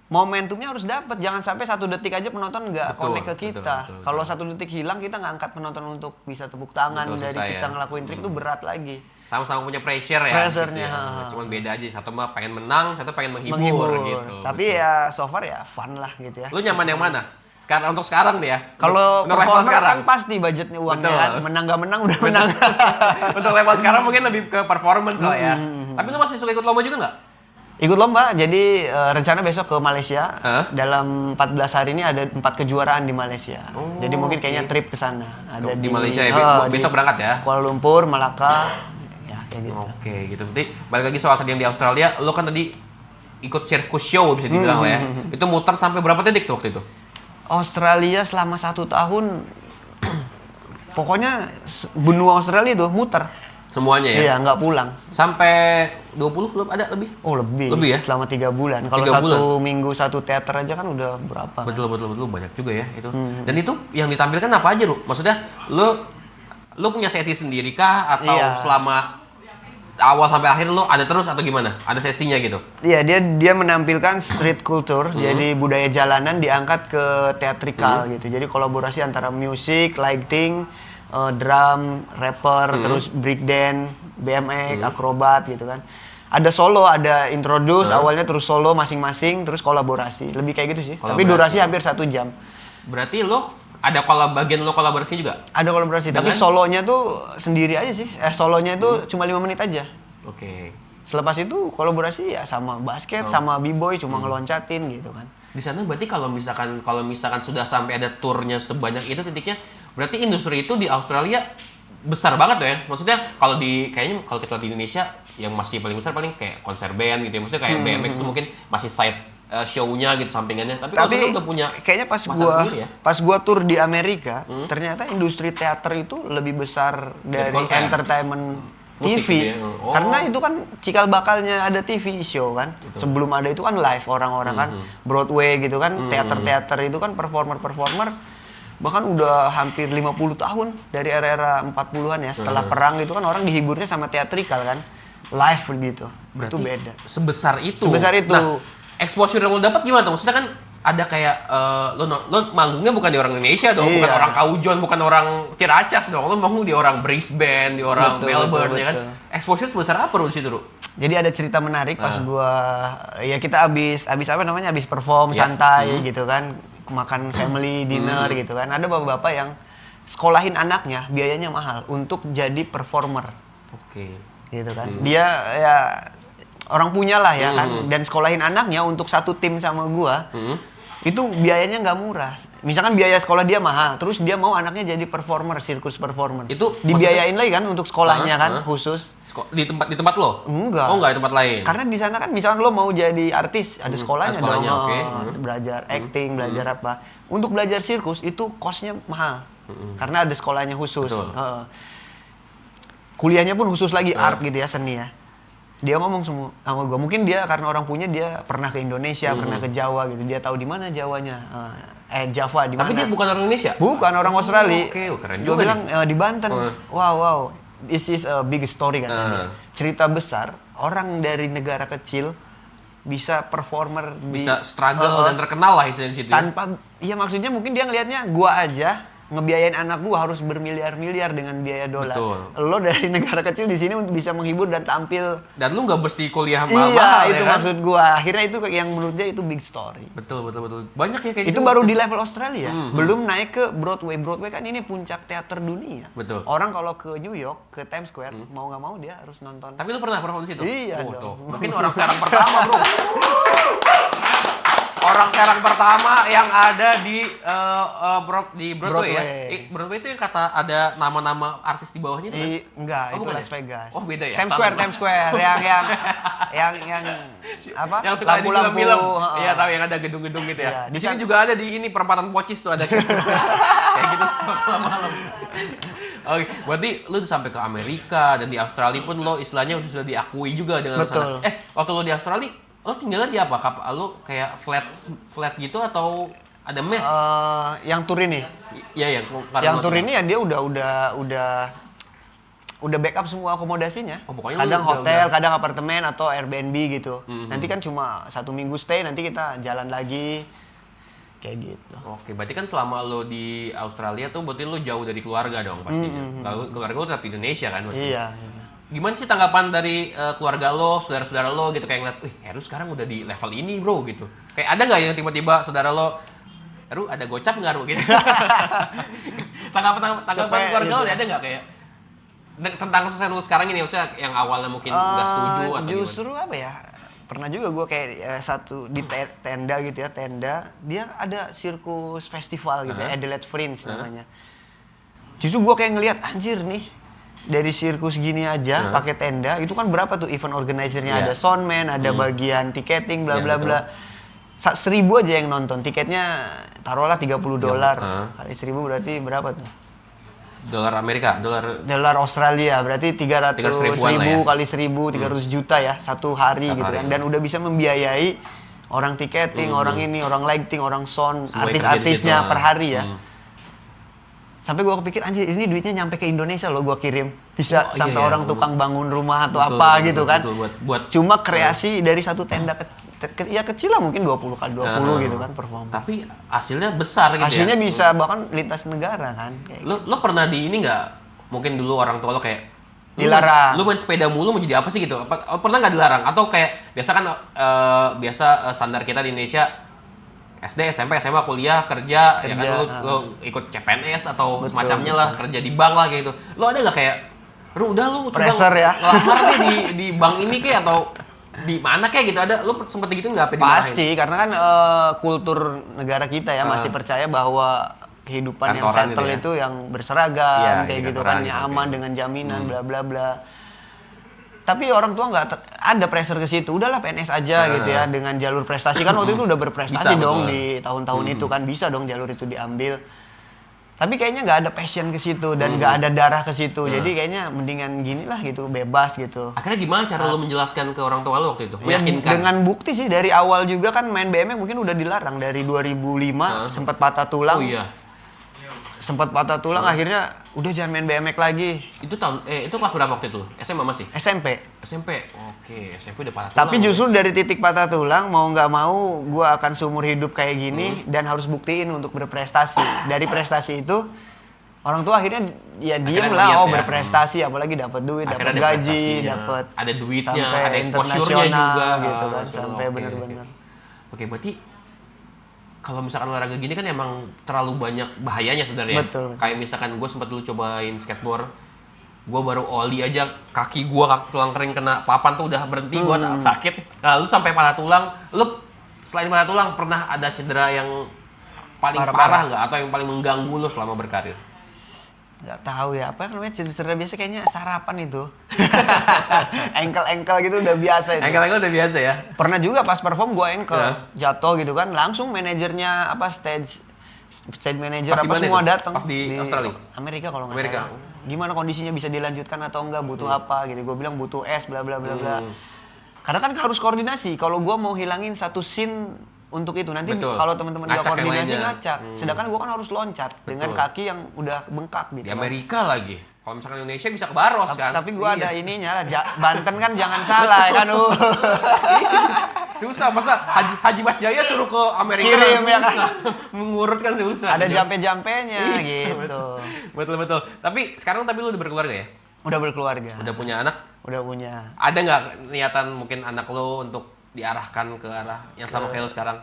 momentumnya harus dapat. Jangan sampai 1 detik aja penonton nggak Betul, connect ke kita. betul. Kalau 1 detik hilang kita nggak angkat penonton untuk bisa tepuk tangan Betul, dari susah kita ya. ngelakuin trik itu berat lagi. Sama-sama punya pressure ya. Pressure-nya, di situ ya. ha. Cuman beda aja, satu mah pengen menang, satu pengen menghibur, Menghibur. gitu. Tapi betul. ya so far ya fun lah gitu ya. Lu nyaman yang mana? Sekarang untuk sekarang nih ya. Kalau untuk level performer sekarang. kan pasti budgetnya uangnya Betul. kan. Menang gak menang udah menang. Untuk level sekarang mungkin lebih ke performance lah ya. Tapi lu masih suka ikut lomba juga nggak? Ikut lomba, jadi rencana besok ke Malaysia. Hah? Dalam 14 hari ini ada 4 kejuaraan di Malaysia. Jadi mungkin kayaknya trip ke sana. Ada Di Malaysia ya, besok di berangkat ya? Kuala Lumpur, Malaka, ya kayak gitu. Oke, gitu. Berarti balik lagi soal tadi yang di Australia, lu kan tadi ikut sirkus show bisa dibilang lah ya. Itu muter sampai berapa titik tuh waktu itu? Australia selama 1 tahun, pokoknya benua Australia itu muter. Semuanya ya? Iya, nggak pulang. Sampai 20 belum ada lebih? Oh lebih. Lebih ya? Selama 3 bulan. Kalau 3 bulan? 1 minggu 1 teater aja kan udah berapa? kan? Betul banyak juga ya itu. Dan itu yang ditampilkan apa aja, Ru? Maksudnya lu punya sesi sendiri kah atau Iya. selama awal sampai akhir lu ada terus atau gimana? Ada sesinya gitu? Iya, dia menampilkan street culture, jadi budaya jalanan diangkat ke teatrikal gitu. Jadi kolaborasi antara musik, lighting, drum, rapper, terus break dance, BMX, akrobat gitu kan. Ada solo, ada introduce awalnya terus solo masing-masing, terus kolaborasi. Lebih kayak gitu sih. Tapi Kolaborasi. durasi hampir 1 jam. Berarti lu ada bagian lu kolaborasi juga? Ada kolaborasi, tapi Dengan? solonya tuh sendiri aja sih. Solonya itu cuma 5 menit aja. Oke. Selepas itu kolaborasi ya sama basket, sama b-boy cuma ngeloncatin gitu kan. Di sana berarti kalau misalkan sudah sampai ada turnya sebanyak itu titiknya, berarti industri itu di Australia besar banget tuh ya. Maksudnya kayaknya kalau kita lihat di Indonesia yang masih paling besar paling kayak konser band gitu ya. Maksudnya kayak BMX itu mungkin masih side show-nya gitu sampingannya. Tapi kalau sana udah punya kayaknya pasar sendiri ya. pas gua tur di Amerika, ternyata industri teater itu lebih besar dari konser. entertainment Musik TV. gitu ya. Oh. Karena itu kan cikal bakalnya ada TV show kan. Sebelum ada itu kan live orang-orang kan Broadway gitu kan, teater-teater itu kan performer-performer bahkan udah hampir 50 tahun dari era-era 40-an ya. Setelah perang itu kan orang dihiburnya sama teatrikal kan. Live gitu. Berarti Itu beda. sebesar itu. Sebesar itu. Nah, exposure yang lo dapat gimana tuh? Maksudnya kan ada kayak lo manggungnya bukan di orang Indonesia dong, bukan Iya. orang Kaujon, bukan orang Ciracas dong. Lo manggung di orang Brisbane, di orang Betul, Melbourne betul, ya kan. betul. Exposure sebesar apa Ru di situ, Ru? Jadi ada cerita menarik pas gua ya kita habis apa namanya habis perform santai gitu kan, makan family dinner gitu kan. Ada bapak-bapak yang sekolahin anaknya biayanya mahal untuk jadi performer Oke. gitu kan. Dia ya orang punya lah ya kan dan sekolahin anaknya untuk satu tim sama gua. Itu biayanya nggak murah. misalkan biaya sekolah dia mahal, terus dia mau anaknya jadi performer, sirkus performer. Itu dibiayain lagi kan untuk sekolahnya kan khusus. Di tempat lo? Enggak. Oh, enggak di tempat lain. Karena di sana kan misalkan lo mau jadi artis, ada sekolahnya, sekolahnya, dong. oke. Belajar acting, belajar apa. Untuk belajar sirkus itu cost-nya mahal. Karena ada sekolahnya khusus. Betul. Kuliahnya pun khusus lagi art gitu ya, seni ya. Dia ngomong sama gue, mungkin dia karena orang punya, dia pernah ke Indonesia, pernah ke Jawa gitu. Dia tahu di mana Jawanya. Java di mana. Tapi dia bukan orang Indonesia? Bukan, orang Australia. Oke, keren Gue juga bilang di Banten. Wow, this is a big story katanya. Ah. Cerita besar, orang dari negara kecil bisa performer Bisa struggle dan terkenal lah istilahnya di situ. tanpa, iya maksudnya mungkin dia ngelihatnya gua aja ngebiayain anak gua harus bermiliar-miliar dengan biaya dolar. Betul. Lo dari negara kecil di sini bisa menghibur dan tampil. Dan lu nggak mesti kuliah Iya, mahal-mahal itu ya kan? maksud gua. Akhirnya itu yang menurut dia itu big story. Betul. Banyak ya kayak Itu gitu. baru di level Australia, belum naik ke Broadway. Broadway kan ini puncak teater dunia. Betul. Orang kalau ke New York, ke Times Square, mau nggak mau dia harus nonton. Tapi lu pernah perform di situ? Iya Oh, dong. tuh. Mungkin orang Serang pertama, bro. Orang Serang pertama yang ada di Broadway ya. Broadway. Broadway itu yang kata ada nama-nama artis di bawahnya itu kan? Enggak, Oh, itu bukan Las ya? Vegas. Oh, beda ya? Times Salah Square, gua. Times Square yang apa? Yang suka di film-film. heeh. Iya, tahu yang ada gedung-gedung gitu ya. Iya, Di di sini sana- juga ada di ini perempatan Pocis tuh ada kayak gitu malam-malam. Oke, berarti lu udah sampai ke Amerika dan di Australia pun lo istilahnya sudah diakui juga dengan Betul. sana. Waktu lo di Australia, lo tinggalnya di apa? Lo kayak flat gitu atau ada mes? Yang tur ini. Iya, Yang tur ini ya dia udah backup semua akomodasinya. Oh, pokoknya kadang lu udah- hotel, kadang apartemen atau Airbnb gitu. Nanti kan cuma 1 minggu stay, nanti kita jalan lagi kayak gitu. Oke, berarti kan selama lo di Australia tuh berarti lo jauh dari keluarga dong pastinya. Lalu keluarga lo tetap di Indonesia kan pastinya. Iya. Gimana sih tanggapan dari keluarga lo, saudara-saudara lo gitu kayak ngeliat, wih Heru sekarang udah di level ini bro gitu. Kayak ada nggak yang tiba-tiba saudara lo, Heru ada gocap nggak Ru gitu? tanggapan Cepet, keluarga lo gitu. ada nggak kayak tentang sukses lo sekarang ini, maksudnya yang awalnya mungkin nggak setuju atau Justru gimana? apa ya? Pernah juga gue kayak satu di tenda gitu ya, tenda. Dia ada sirkus festival gitu ya, Adelaide Fringe namanya. Justru gue kayak ngelihat anjir nih, dari sirkus gini aja pakai tenda itu kan berapa tuh event organizer-nya, Iya. ada soundman, ada bagian tiketing bla Iya, bla betul. bla. 1.000 aja yang nonton, tiketnya taruhlah $30. Kali 1.000 berarti berapa tuh? Dolar Amerika, Dolar Australia berarti 300 ribuan lah ya. ribu kali 1.000 300 juta ya satu hari Satu gitu hari, kan, ya. dan udah bisa membiayai orang tiketing, orang ini, orang lighting, orang sound, Semua yang kerja di artis-artisnya situ, per hari ya. Sampai gua kepikir anjir ini duitnya nyampe ke Indonesia loh, gua kirim bisa Oh, iya, sampai iya. orang tukang bangun rumah atau Betul, apa betul, gitu kan. betul, buat Cuma kreasi dari satu tenda ya kecil lah, mungkin 20 kali 20 gitu kan performa. tapi hasilnya besar gitu Hasilnya ya. bisa bahkan lintas negara kan kayak Lo pernah di ini nggak? Mungkin dulu orang tua lo kayak Dilarang. Lu main sepeda mulu mau jadi apa sih gitu? Pernah nggak dilarang? Atau kayak biasa kan standar kita di Indonesia SD, SMP, SMA, kuliah, kerja, ya kan lo ikut CPNS atau Betul, semacamnya lah, kerja di bank lah kayak gitu. Lo ada nggak kayak, udah lu coba Pressure ya. ngelamar deh di bank ini kayak atau di mana kayak gitu, ada lu sempet gitu nggak? Pasti, karena kan kultur negara kita ya masih percaya bahwa kehidupan yang Kantoran settle gitu ya. itu yang berseragam, Iya, kayak iya, gitu kantoran kan, yang gitu, aman oke. dengan jaminan, bla bla bla. Tapi orang tua nggak ada pressure ke situ, udahlah PNS aja gitu ya, dengan jalur prestasi kan waktu itu udah berprestasi Bisa, dong betul. di tahun-tahun itu kan, bisa dong jalur itu diambil. Tapi kayaknya nggak ada passion ke situ dan nggak ada darah ke situ, jadi kayaknya mendingan gini lah gitu, bebas gitu. Akhirnya gimana cara lo menjelaskan ke orang tua lo waktu itu? Ya, Meyakinkan? dengan bukti sih, dari awal juga kan main BMX mungkin udah dilarang dari 2005, sempat patah tulang. Oh iya. Sempat patah tulang, akhirnya udah jangan main BMX lagi. Itu itu kelas berapa waktu itu? SMA masih? SMP. SMP. Oke, SMP udah patah tulang. Tapi justru dari titik patah tulang, mau nggak mau gua akan seumur hidup kayak gini dan harus buktiin untuk berprestasi. Dari prestasi itu orang tua akhirnya ya diem Akhirnya lah, lihat oh ya. berprestasi, apalagi dapat duit, dapat Akhirnya ada gaji, prestasinya, dapat ada duitnya, sampai ada exposure-nya internasional juga gitu kan, Oke, sampai oke. bener-bener. Oke, berarti kalau misalkan olahraga gini kan emang terlalu banyak bahayanya sebenarnya. Betul. Kayak misalkan gue sempat dulu cobain skateboard, gue baru ollie aja kaki tulang kering kena papan tuh udah berhenti, gue sakit. Nah, lu sampai patah tulang, lu selain patah tulang pernah ada cedera yang paling parah nggak atau yang paling mengganggu lo selama berkarir? Nggak tahu ya, apa namanya cedera biasa kayaknya sarapan itu. Ankle gitu udah biasa itu. Ankle udah biasa ya? Pernah juga pas perform gue ankle jatuh gitu kan, langsung manajernya apa stage manager Pas apa semua datang. Pas di Australia? Amerika kalau nggak Amerika. salah. Gimana kondisinya, bisa dilanjutkan atau enggak, butuh apa gitu. Gue bilang butuh es bla bla bla bla. Karena kan harus koordinasi. Kalau gue mau hilangin satu scene untuk itu nanti kalau teman-teman nggak koordinasi ngacak. Sedangkan gue kan harus loncat dengan kaki yang udah bengkak gitu. Di Amerika lagi. Kalau misalkan Indonesia bisa ke Baros kan. Tapi gue ada ininya lah, Banten kan jangan salah ya kan. Susah, masa Haji Mas Jaya suruh ke Amerika Kirim ya kan. Mengurut kan susah. Ada jampe-jampenya gitu. Betul. Tapi sekarang lu udah berkeluarga ya? Udah berkeluarga. Udah punya anak? Udah punya. Ada nggak niatan mungkin anak lo untuk diarahkan ke arah yang sama kayak lo sekarang?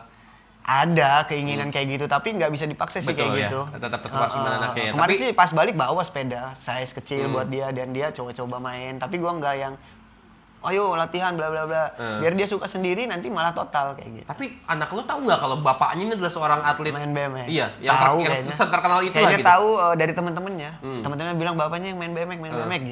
Ada keinginan kayak gitu, tapi nggak bisa dipaksa sih kayak ya? gitu. Tetap masih anaknya ya. Kemarin sih pas balik bawa sepeda size kecil buat dia, dan dia coba-coba main. Tapi gua nggak yang ayo latihan bla bla bla. Biar dia suka sendiri, nanti malah total kayak gitu. Tapi anak lo tahu nggak kalau bapaknya ini adalah seorang atlet main BMX? Iya, yang terkenal itu kayaknya lah gitu. tahu dari teman-temannya. Teman-temannya bilang bapaknya yang main BMX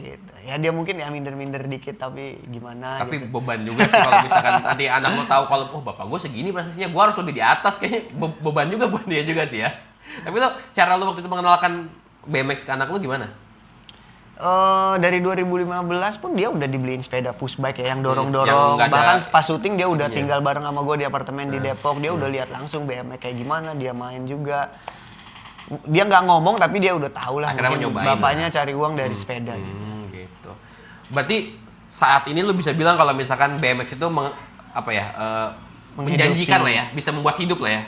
gitu. Ya dia mungkin ya minder-minder dikit, tapi gimana Tapi gitu. beban juga sih kalau misalkan nanti anak lo tahu kalau bapak gue segini prestasinya, gue harus lebih di atas, kayaknya beban juga buat dia juga sih ya. Tapi lo cara lo waktu itu mengenalkan BMX ke anak lo gimana? Dari 2015 pun dia udah dibeliin sepeda push bike ya, yang dorong-dorong. Yang Bahkan pas syuting dia udah tinggal bareng sama gue di apartemen di Depok. Dia udah lihat langsung BMX kayak gimana, dia main juga. Dia nggak ngomong tapi dia udah tahu lah. Akhirnya mungkin bapaknya cari uang dari sepeda Gitu. Berarti saat ini lu bisa bilang kalau misalkan BMX itu menjanjikan lah ya, bisa membuat hidup lah ya.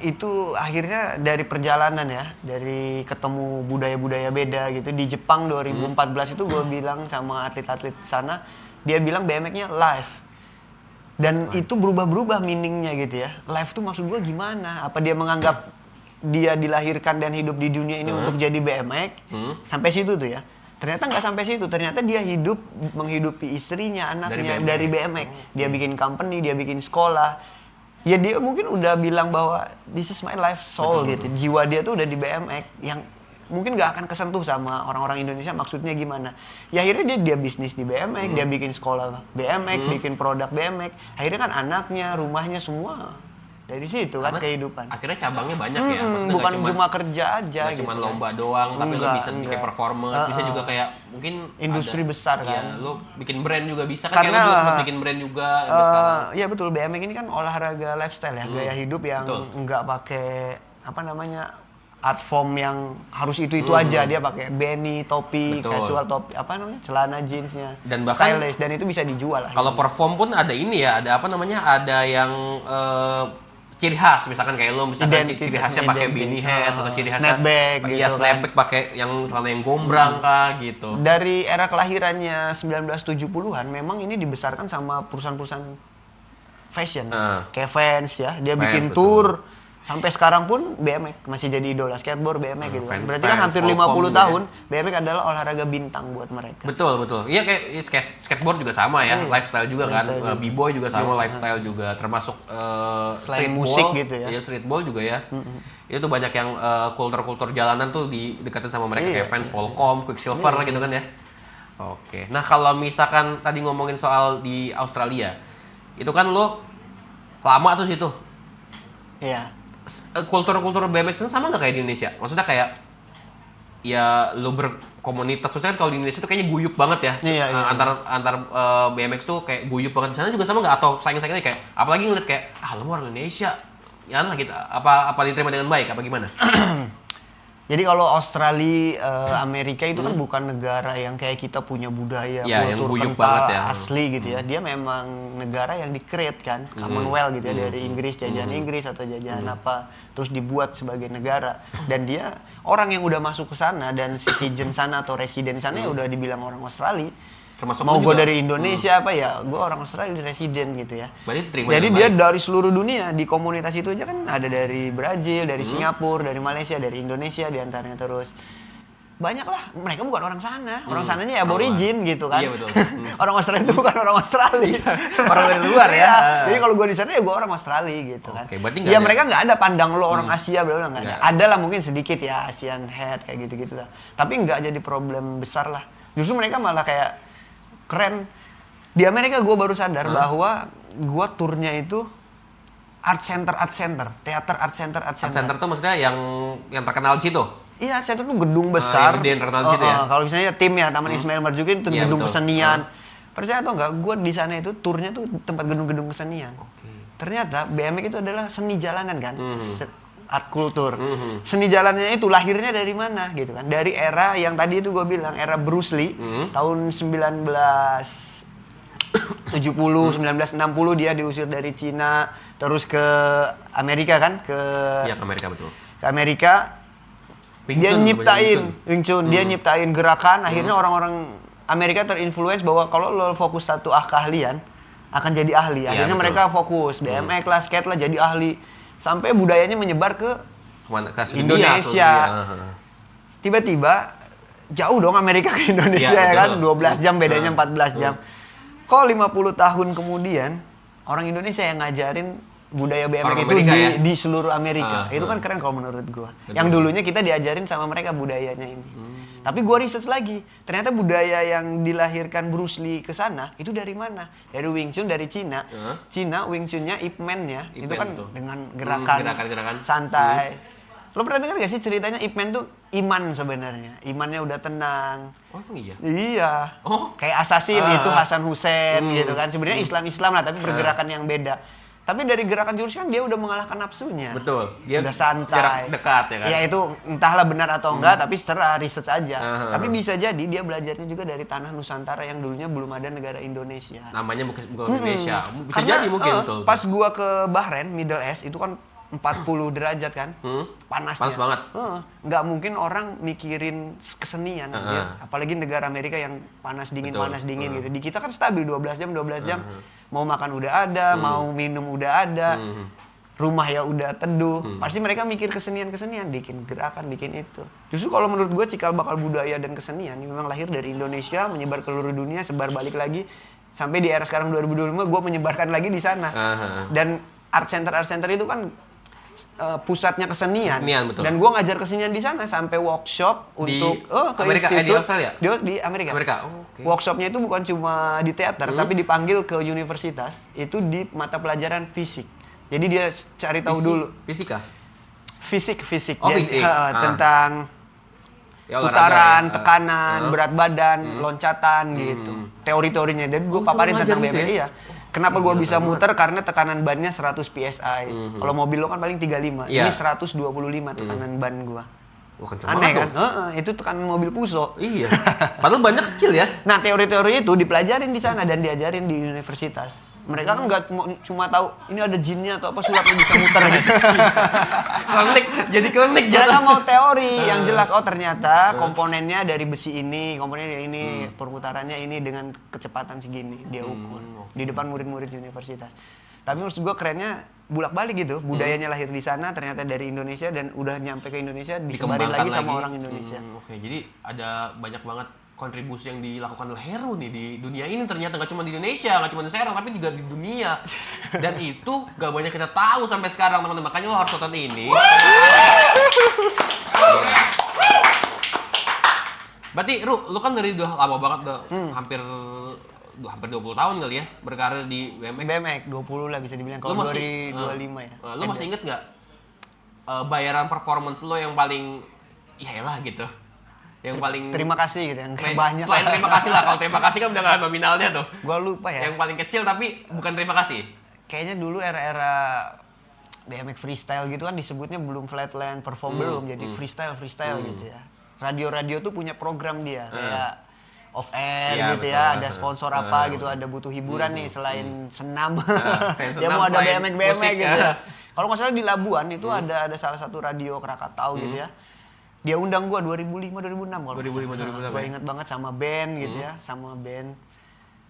Itu akhirnya dari perjalanan ya, dari ketemu budaya-budaya beda gitu. Di Jepang 2014 itu gue bilang sama atlet-atlet sana, dia bilang BMX-nya live. Dan itu berubah-berubah meaningnya gitu ya. Live tuh maksud gue gimana? Apa dia menganggap dia dilahirkan dan hidup di dunia ini untuk jadi BMX? Sampai situ tuh ya. Ternyata nggak sampai situ, ternyata dia menghidupi istrinya, anaknya dari BMX. Dia bikin company, dia bikin sekolah. Ya dia mungkin udah bilang bahwa this is my life soul gitu. Jiwa dia tuh udah di BMX yang mungkin nggak akan kesentuh sama orang-orang Indonesia, maksudnya gimana. Ya akhirnya dia bisnis di BMX, dia bikin sekolah BMX, bikin produk BMX. Akhirnya kan anaknya, rumahnya semua dari situ kan kehidupan. Akhirnya cabangnya banyak ya. Maksudnya Bukan cuma kerja aja gitu. Cuma gitu. lomba doang, tapi lo bisa bikin performance, bisa juga kayak mungkin industri besar kan. Ya, lo bikin brand juga bisa kan, kayak lo juga sempat bikin brand juga ya betul, BMX ini kan olahraga lifestyle ya, gaya hidup yang nggak pakai apa namanya art form yang harus itu aja. Dia pakai beanie, topi, casual topi, apa namanya, celana jeansnya, dan bahkan stylish, dan itu bisa dijual lah. Kalau perform pun ada ini ya, ada apa namanya, ada yang ciri khas, misalkan kayak lo misalkan ciri khasnya pakai beanie hat atau ciri khasnya snapback gitu, snapback pakai yang celana yang gombrang kah gitu. Dari era kelahirannya 1970-an memang ini dibesarkan sama perusahaan-perusahaan fashion. Kayak Vans ya, dia bikin tour. Sampai sekarang pun BMX masih jadi idola skateboard BMX gitu kan. Berarti kan hampir 50 tahun BMX adalah olahraga bintang buat mereka. Betul. Iya kayak skateboard juga sama ya, lifestyle juga kan. B-boy juga sama, lifestyle juga, termasuk selain street musik ball, gitu ya. Iya, street ball juga ya. Itu tuh banyak yang kultur-kultur jalanan tuh didekatin sama mereka, kayak Vans, Volcom, Quicksilver gitu kan ya. Oke. Nah, kalau misalkan tadi ngomongin soal di Australia, itu kan lo lama tuh situ. Iya. Kultur-kultur BMX itu sama nggak kayak di Indonesia? Maksudnya kayak ya lo berkomunitas, maksudnya kan kalau di Indonesia tuh kayaknya guyup banget ya. Iya. Antar BMX tuh kayak guyup banget. Di sana juga sama nggak? Atau saing-saingnya kayak apalagi ngeliat kayak lo orang Indonesia, ya lah kita apa diterima dengan baik apa gimana? Jadi kalau Australia, Amerika itu kan bukan negara yang kayak kita punya budaya, kultur kental asli gitu ya. Dia memang negara yang di-create kan, Commonwealth gitu ya, dari Inggris, jajahan Inggris atau jajahan apa, terus dibuat sebagai negara. Dan dia orang yang udah masuk ke sana dan citizen sana atau resident sana ya udah dibilang orang Australia. Termasuk mau gue dari Indonesia apa ya, gue orang Australia resident gitu ya. Jadi dia dari seluruh dunia, di komunitas itu aja kan ada dari Brazil, dari Singapura, dari Malaysia, dari Indonesia diantaranya terus. banyak lah, mereka bukan orang sana. Orang sananya ya aborigin gitu kan. Iya, betul. Orang Australia itu bukan orang Australia. Orang dari luar ya. Iya. Jadi kalau gue di sana ya gue orang Australia gitu kan. Oke, berarti nggak Ya ada- mereka nggak ada pandang lo orang Asia, bla nggak ada. Nggak. Ada lah mungkin sedikit ya Asian head kayak gitu-gitu lah. Tapi nggak jadi problem besar lah. Justru mereka malah kayak keren. Di Amerika gue baru sadar bahwa gue turnya itu art center, teater art center. Art center tuh maksudnya yang terkenal di situ. Iya, art center tuh gedung besar. yang gede, yang terkenal di situ ya? Kalau misalnya tim ya Taman Ismail Marzuki itu Iya, gedung betul. kesenian. Percaya atau enggak, gue di sana itu turnya tuh tempat gedung-gedung kesenian. Oke. Ternyata BMX itu adalah seni jalanan kan, art kultur. Mhm. Seni jalannya itu lahirnya dari mana gitu kan? Dari era yang tadi itu gue bilang era Bruce Lee tahun 1970, 1960 dia diusir dari Cina, terus ke Amerika kan, ke Iya, ke Amerika betul. Amerika. Wing Dia Chun, nyiptain Wing Chun. dia nyiptain gerakan. Akhirnya orang-orang Amerika terinfluence bahwa kalau lo fokus satu keahlian akan jadi ahli. Iya, Akhirnya betul. mereka fokus BMX lah, skate lah, jadi ahli. Sampai budayanya menyebar ke Kemana? Ke sedunia, Indonesia. sedunia. tiba-tiba jauh dong Amerika ke Indonesia Iya, ya kan, betul. 12 jam bedanya 14 jam. Kok 50 tahun kemudian orang Indonesia yang ngajarin budaya BMX Orang itu Amerika di, ya? di seluruh Amerika. Itu kan keren kalau menurut gua. Yang dulunya kita diajarin sama mereka budayanya ini. Tapi gua research lagi, ternyata budaya yang dilahirkan Bruce Lee ke sana itu dari mana? Dari Wing Chun, dari Cina. Cina Wing Chun-nya Ip Man-nya Ip itu Man kan tuh. dengan gerakan Gerakan-gerakan. santai. Lo pernah dengar gak sih ceritanya Ip Man tuh iman sebenarnya? Imannya udah tenang. Oh, emang iya? Iya. Oh. Kayak assassin itu Hasan Hussein gitu kan. Sebenarnya Islam lah tapi pergerakan yang beda. Tapi dari gerakan jurus kan dia udah mengalahkan nafsunya. Betul. Dia udah santai. jarak dekat ya kan? Ya itu entahlah benar atau enggak, tapi setelah research aja. Tapi Aha. bisa jadi dia belajarnya juga dari tanah Nusantara yang dulunya belum ada negara Indonesia. Namanya bukan Indonesia. Bisa Karena, jadi mungkin betul. Pas gua ke Bahrain, Middle East itu kan 40 derajat kan. Panasnya. Panas banget. Nggak mungkin orang mikirin kesenian aja. Apalagi negara Amerika yang panas dingin Betul. gitu. Di kita kan stabil 12 jam. Mau makan udah ada, mau minum udah ada. Rumah ya udah teduh. Pasti mereka mikir kesenian, bikin gerakan, bikin itu. Justru kalau menurut gue cikal bakal budaya dan kesenian ini memang lahir dari Indonesia, menyebar ke seluruh dunia, sebar balik lagi sampai di era sekarang 2025 gue menyebarkan lagi di sana. Dan art center itu kan pusatnya kesenian. Kesenian, betul. Dan gue ngajar kesenian di sana sampai workshop Di untuk ke Amerika, di institut. Australia? Di Amerika. Oh, oke. Workshopnya itu bukan cuma di teater, tapi dipanggil ke universitas. Itu di mata pelajaran fisik. Jadi dia cari tahu dulu Fisika? fisik. Oh, Jadi, fisik. tentang Ya, olahraga putaran, ya. tekanan, berat badan, loncatan gitu. Teori-teorinya. Dan gue Oh, paparin lu tentang ngajar gitu BMX. ya? Iya. Kenapa gue Gila, bisa keren muter? Karena tekanan bannya 100 PSI. Kalau mobil lo kan paling 35. Iya. Ini 125 tekanan ban gue. Wah, kenceng Aneh banget kan? tuh. Itu tekanan mobil Puso. Iya. Padahal banyak kecil ya. Nah, teori-teori itu dipelajarin di sana dan diajarin di universitas. Mereka kan nggak cuma tahu ini ada jinnya atau apa sulapnya bisa muter gitu. Klinik, jadi klinik Mereka jatuh. mau teori yang jelas. Oh ternyata komponennya dari besi ini, komponennya dari ini, perputarannya ini dengan kecepatan segini dia ukur di depan murid-murid universitas. Tapi menurut gua kerennya bulak-balik gitu, budayanya lahir di sana, ternyata dari Indonesia dan udah nyampe ke Indonesia disebarin Dikembangkan lagi sama orang Indonesia. Oke, jadi ada banyak banget kontribusi yang dilakukan oleh Heru nih di dunia ini, ternyata nggak cuma di Indonesia, nggak cuma di Serang, tapi juga di dunia. Dan itu nggak banyak kita tahu sampai sekarang, teman-teman. Makanya lo harus nonton ini. Iya. Berarti lu kan dari udah lama banget, udah hampir 20 tahun kali ya berkarir di BMX. BMX 20 lah bisa dibilang kalau 2025 ya. Lu masih inget nggak bayaran performance lo yang paling ya elah gitu? Yang paling Terima kasih gitu yang Selain- banyak. Selain terima kasih lah, kalau terima kasih kan udah nggak ada nominalnya tuh. Gua lupa ya. Yang paling kecil tapi bukan terima kasih. Kayaknya dulu era-era BMX freestyle gitu kan disebutnya belum flatland perform belum, jadi freestyle gitu ya. Radio-radio tuh punya program dia kayak off air Iya, gitu betul. ya, ada sponsor apa gitu, ada butuh hiburan nih selain senam. Selain Dia senam, mau ada selain BMX musik, gitu ya. ya. Kalau nggak salah di Labuan itu ada salah satu radio Krakatau gitu ya. Dia undang gua 2005 2006 kalau 2005, 2006 Gua ya. ingat banget sama band gitu ya, sama band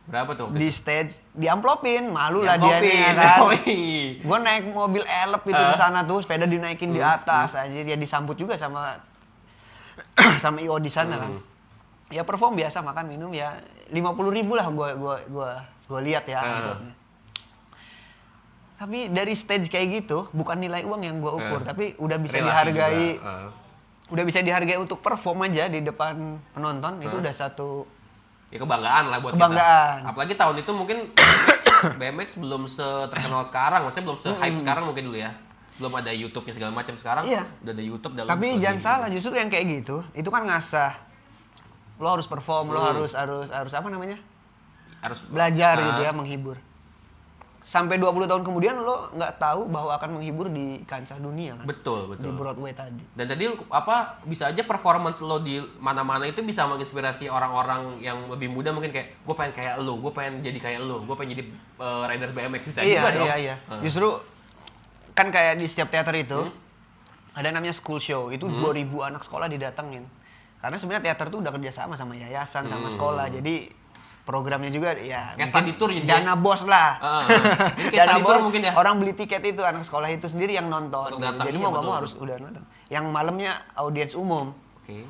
Berapa tuh? di stage diamplopin, malu lah dia Diamplopin. kan. Yoi. Gue naik mobil elep itu ke sana tuh, sepeda dinaikin di atas aja, dia disambut juga sama sama IO di sana kan. Ya perform biasa, makan minum ya 50.000 lah gua lihat ya angkotnya. Tapi dari stage kayak gitu bukan nilai uang yang gua ukur, tapi udah bisa Relasi dihargai. juga. Udah bisa dihargai untuk perform aja di depan penonton, itu udah satu Ya kebanggaan lah buat kebanggaan. kita. Apalagi tahun itu mungkin BMX belum terkenal sekarang, maksudnya belum hype sekarang mungkin dulu ya. Belum ada YouTube-nya segala macam, sekarang Iya. udah ada YouTube. Tapi jangan salah, justru yang kayak gitu, itu kan ngasah. Lo harus perform, lo harus apa namanya? Harus Belajar gitu ya, menghibur. Sampai 20 tahun kemudian lo nggak tahu bahwa akan menghibur di kancah dunia kan. Betul. Di Broadway tadi. Dan tadi bisa aja performance lo di mana-mana itu bisa menginspirasi orang-orang yang lebih muda, mungkin kayak gue pengen kayak lo, gue pengen jadi kayak lo, gue pengen jadi riders BMX, bisa juga dong. Iya. Justru kan kayak di setiap teater itu ada namanya school show, itu 2.000 anak sekolah didatengin. Karena sebenarnya teater tuh udah kerjasama sama yayasan, sama sekolah, jadi programnya juga ya kayak study tour jadi dana bos lah. Ini kayak Dana study tour bos, mungkin ya. orang beli tiket itu anak sekolah itu sendiri yang nonton. Untuk Gitu. datang, Jadi iya, mau nggak mau betul. harus udah nonton. Yang malamnya audiens umum. Oke.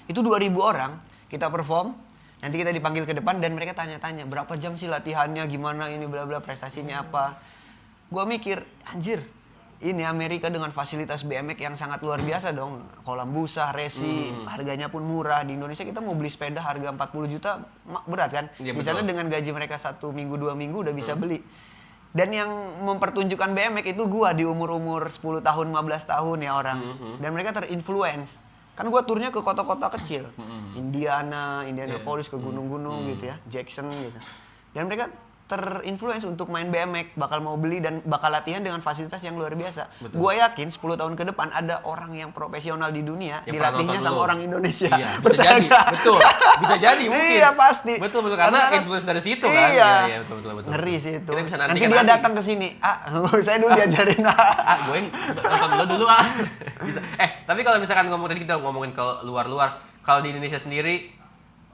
Itu 2.000 orang, kita perform, nanti kita dipanggil ke depan dan mereka tanya-tanya, berapa jam sih latihannya, gimana ini, bla bla, prestasinya apa. Gua mikir, anjir, ini Amerika dengan fasilitas BMX yang sangat luar biasa dong. Kolam busa, resi, harganya pun murah. Di Indonesia kita mau beli sepeda harga 40 juta, berat kan? Iya, Di sana betul. dengan gaji mereka 1 minggu, 2 minggu udah bisa beli. Dan yang mempertunjukkan BMX itu gua di umur-umur 10 tahun, 15 tahun ya orang. Dan mereka terinfluence. Kan gua turnya ke kota-kota kecil. Indianapolis, ke gunung-gunung gitu ya, Jackson gitu. Dan mereka terinfluence untuk main BMX, bakal mau beli dan bakal latihan dengan fasilitas yang luar biasa. Gua yakin 10 tahun ke depan ada orang yang profesional di dunia Yang dilatihnya pernah sama nonton orang lu. Indonesia. Iya, bisa Percaya jadi. nggak? Betul. Bisa jadi mungkin. Iya pasti. Betul karena Karena influence dari situ kan. Iya. Iya, betul. Ngeri sih itu. Kita bisa Nanti dia datang ke sini. Saya dulu diajarin. gue nonton dulu bisa. Tapi kalau misalkan tadi kita ngomongin ke luar-luar, kalau di Indonesia sendiri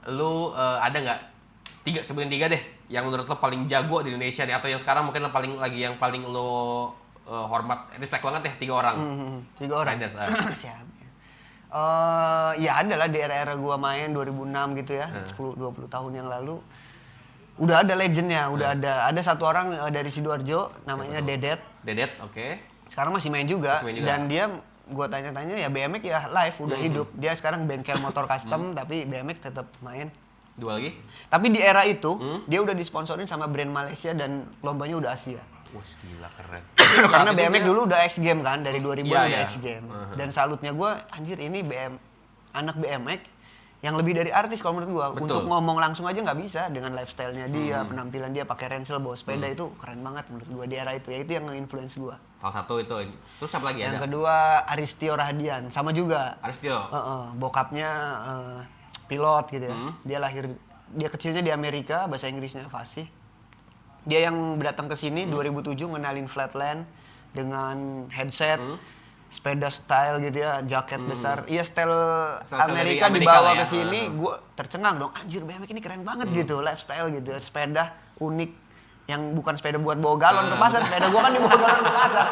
lu ada nggak sebutin tiga deh yang menurut lo paling jago di Indonesia nih, atau yang sekarang mungkin yang paling lo hormat, respect banget deh, 3 orang. 3 orang. Riders, Siapa? Ya ada lah di era-era gua main 2006 gitu ya, 10-20 tahun yang lalu. Udah ada legendnya, ada satu orang dari Sidoarjo namanya Dedet. oke. Sekarang masih main juga. Masih main juga. Dan dia gua tanya-tanya ya BMX ya live udah hidup. Dia sekarang bengkel motor custom tapi BMX tetap main. 2 lagi. Tapi di era itu dia udah disponsorin sama brand Malaysia dan lombanya udah Asia. Wah, gila keren. Karena Saat itu BMX dia- dulu udah X Game kan, dari 2000 Iya, udah iya. X Game. Dan salutnya gue, anjir ini anak BMX yang lebih dari artis kalau menurut gue. Betul. Untuk ngomong langsung aja nggak bisa dengan lifestyle-nya dia, penampilan dia pakai ransel bawa sepeda itu keren banget menurut gue di era itu. Ya itu yang nge-influence gue. Salah satu itu. Terus siapa lagi Yang ada? kedua Aristio Rahadian, sama juga. Aristio. Bokapnya pilot gitu ya. Dia kecilnya di Amerika, bahasa Inggrisnya fasih. Dia yang datang ke sini 2007 ngenalin Flatland dengan headset, sepeda style gitu ya, jaket besar. Iya style Style dari Amerika Amerika dibawa lah ya. ke sini, gue tercengang dong. Anjir BMX ini keren banget gitu, lifestyle gitu, sepeda unik. Yang bukan sepeda buat bawa galon ke pasar, sepeda gua kan dibawa galon ke pasar.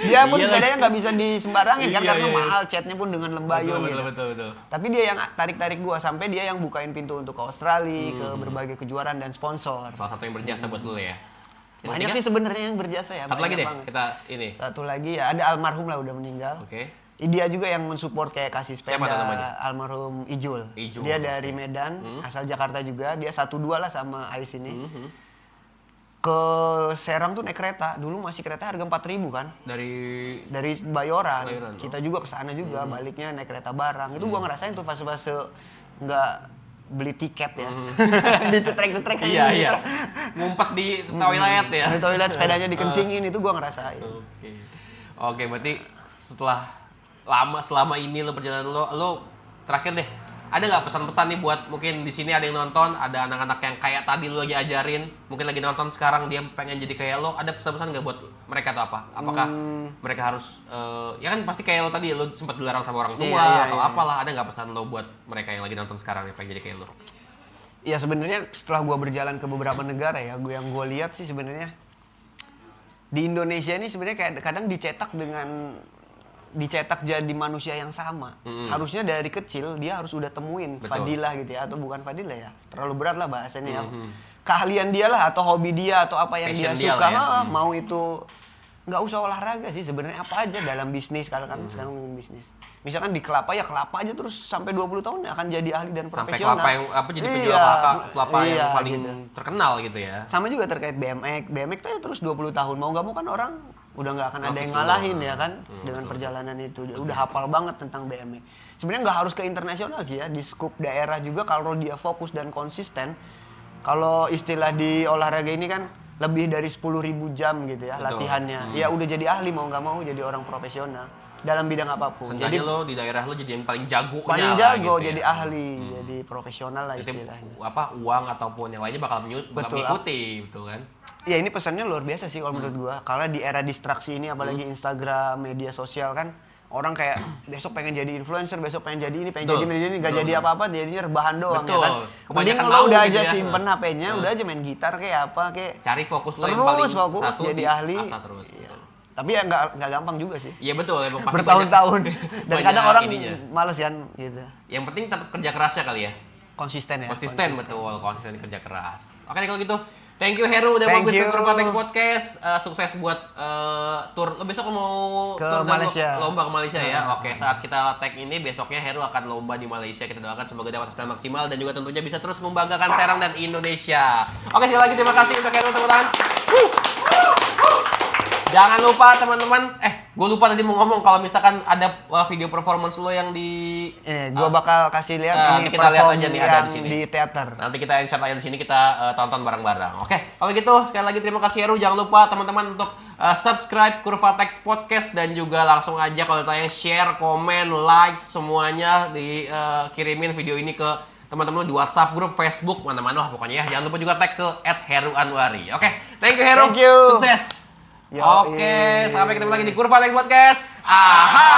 Dia pun Iya sepedanya nggak bisa disembarangin kan Iya, karena iya. mahal, catnya pun dengan lembayung gitu. Betul. Tapi dia yang tarik-tarik gua sampai dia yang bukain pintu untuk ke Australia, ke berbagai kejuaraan dan sponsor. Salah satu yang berjasa buat lo ya. Yang Banyak ketiga? sih sebenarnya yang berjasa ya. Satu lagi banyak deh, banget. kita ini. Satu lagi ya ada almarhum lah udah meninggal. Oke. Dia juga yang mensupport kayak kasih sepeda. Siapa tuh namanya? Almarhum Ijul. Ijul, Dia dari Medan, asal Jakarta juga. Dia 1-2 lah sama Ais ini. Ke Serang tuh naik kereta. Dulu masih kereta harga 4.000 kan. Dari Bayoran. Kita juga ke sana juga, baliknya naik kereta barang. Itu gua ngerasain tuh fase-fase nggak beli tiket ya. Dicetrek-cetrek kayak Iya, gitu. iya. Ngumpet di toilet ya. Di toilet sepedanya dikencingin itu gua ngerasain. Oke, berarti selama ini lo perjalanan lo terakhir deh, ada nggak pesan-pesan nih buat mungkin di sini ada yang nonton, ada anak-anak yang kayak tadi lo lagi ajarin, mungkin lagi nonton sekarang dia pengen jadi kayak lo, ada pesan-pesan nggak buat mereka atau apa? Apakah mereka harus ya kan pasti kayak lo tadi lo sempat dilarang sama orang tua Iya, atau iya. apalah, ada nggak pesan lo buat mereka yang lagi nonton sekarang yang pengen jadi kayak lo? Ya sebenarnya setelah gua berjalan ke beberapa negara ya, yang gua lihat sih sebenarnya di Indonesia ini sebenarnya kayak kadang dicetak dengan dicetak jadi manusia yang sama. Harusnya dari kecil dia harus udah temuin Betul. fadilah gitu ya, atau bukan fadilah ya. Terlalu berat lah bahasanya ya. Keahlian dia lah atau hobi dia atau apa yang Passion dia dia suka. lah ya. Mau itu nggak usah olahraga sih sebenarnya, apa aja dalam bisnis kalau kan sekarang bisnis. Misalkan di kelapa ya kelapa aja terus sampai 20 tahun akan jadi ahli dan Sampai profesional. kelapa yang apa jadi penjual Iya, kelapa yang iya, paling gitu. terkenal gitu ya. Sama juga terkait BMX. BMX tuh ya terus 20 tahun. Mau nggak mau kan orang udah nggak akan ada Notice yang dulu. ngalahin ya kan dengan betul. perjalanan itu. Dia udah hafal banget tentang BMX. Sebenarnya nggak harus ke internasional sih ya. Di skup daerah juga kalau dia fokus dan konsisten. Kalau istilah di olahraga ini kan lebih dari 10.000 jam gitu ya Betul. latihannya. Ya udah jadi ahli mau nggak mau jadi orang profesional dalam bidang apapun. Senjanya lo di daerah lo jadi yang paling jago paling jago jadi ahli, jadi profesional lah Jadi istilahnya. apa uang ataupun yang lainnya bakal Betul. mengikuti betul kan. Ya ini pesannya luar biasa sih kalau menurut gua. Karena di era distraksi ini apalagi Instagram, media sosial kan orang kayak besok pengen jadi influencer, besok pengen jadi ini, pengen Betul. jadi ini, nggak jadi apa-apa, jadinya rebahan doang Betul. ya kan. Kebanyakan Mending mau lo udah gitu aja ya. simpen HP-nya, udah aja main gitar kayak apa kayak. Cari fokus lo yang Terus paling fokus satu jadi di ahli. asa terus. Iya. Betul. Tapi ya nggak gampang juga sih. Iya betul, emang pasti Bertahun-tahun. Dan banyak kadang orang ininya. males kan gitu. Yang penting tetap kerja kerasnya kali ya. Konsisten ya. Konsisten betul, konsisten kerja keras. Oke deh kalau gitu. Thank you Heru udah Thank mampir ke you. Kurvatek Podcast. Sukses buat tour. Lo besok mau Ke tour dan Malaysia. lomba ke Malaysia ya. Oke, saat kita tag ini besoknya Heru akan lomba di Malaysia. Kita doakan semoga dapat hasil maksimal dan juga tentunya bisa terus membanggakan Serang dan Indonesia. Oke, sekali lagi terima kasih untuk Heru, tepuk tangan. Jangan lupa teman-teman, gue lupa tadi mau ngomong kalau misalkan ada video performance lo yang di Ini gua bakal kasih lihat Nah, ini nanti kita lihat perform aja nih, ada yang di sini. di teater. Nanti kita insert aja di sini, kita tonton bareng-bareng. Oke, kalau gitu sekali lagi terima kasih Heru. Jangan lupa teman-teman untuk subscribe Kurvatex Podcast dan juga langsung aja kalau tayang share, komen, like semuanya dikirimin video ini ke teman-teman di WhatsApp, grup, Facebook, mana-mana lah pokoknya ya. Jangan lupa juga tag ke @heruanwari. Oke, thank you Heru. Thank you. Sukses. Yoi. Oke, sampai ketemu lagi di Kurvatex Podcast. Aha!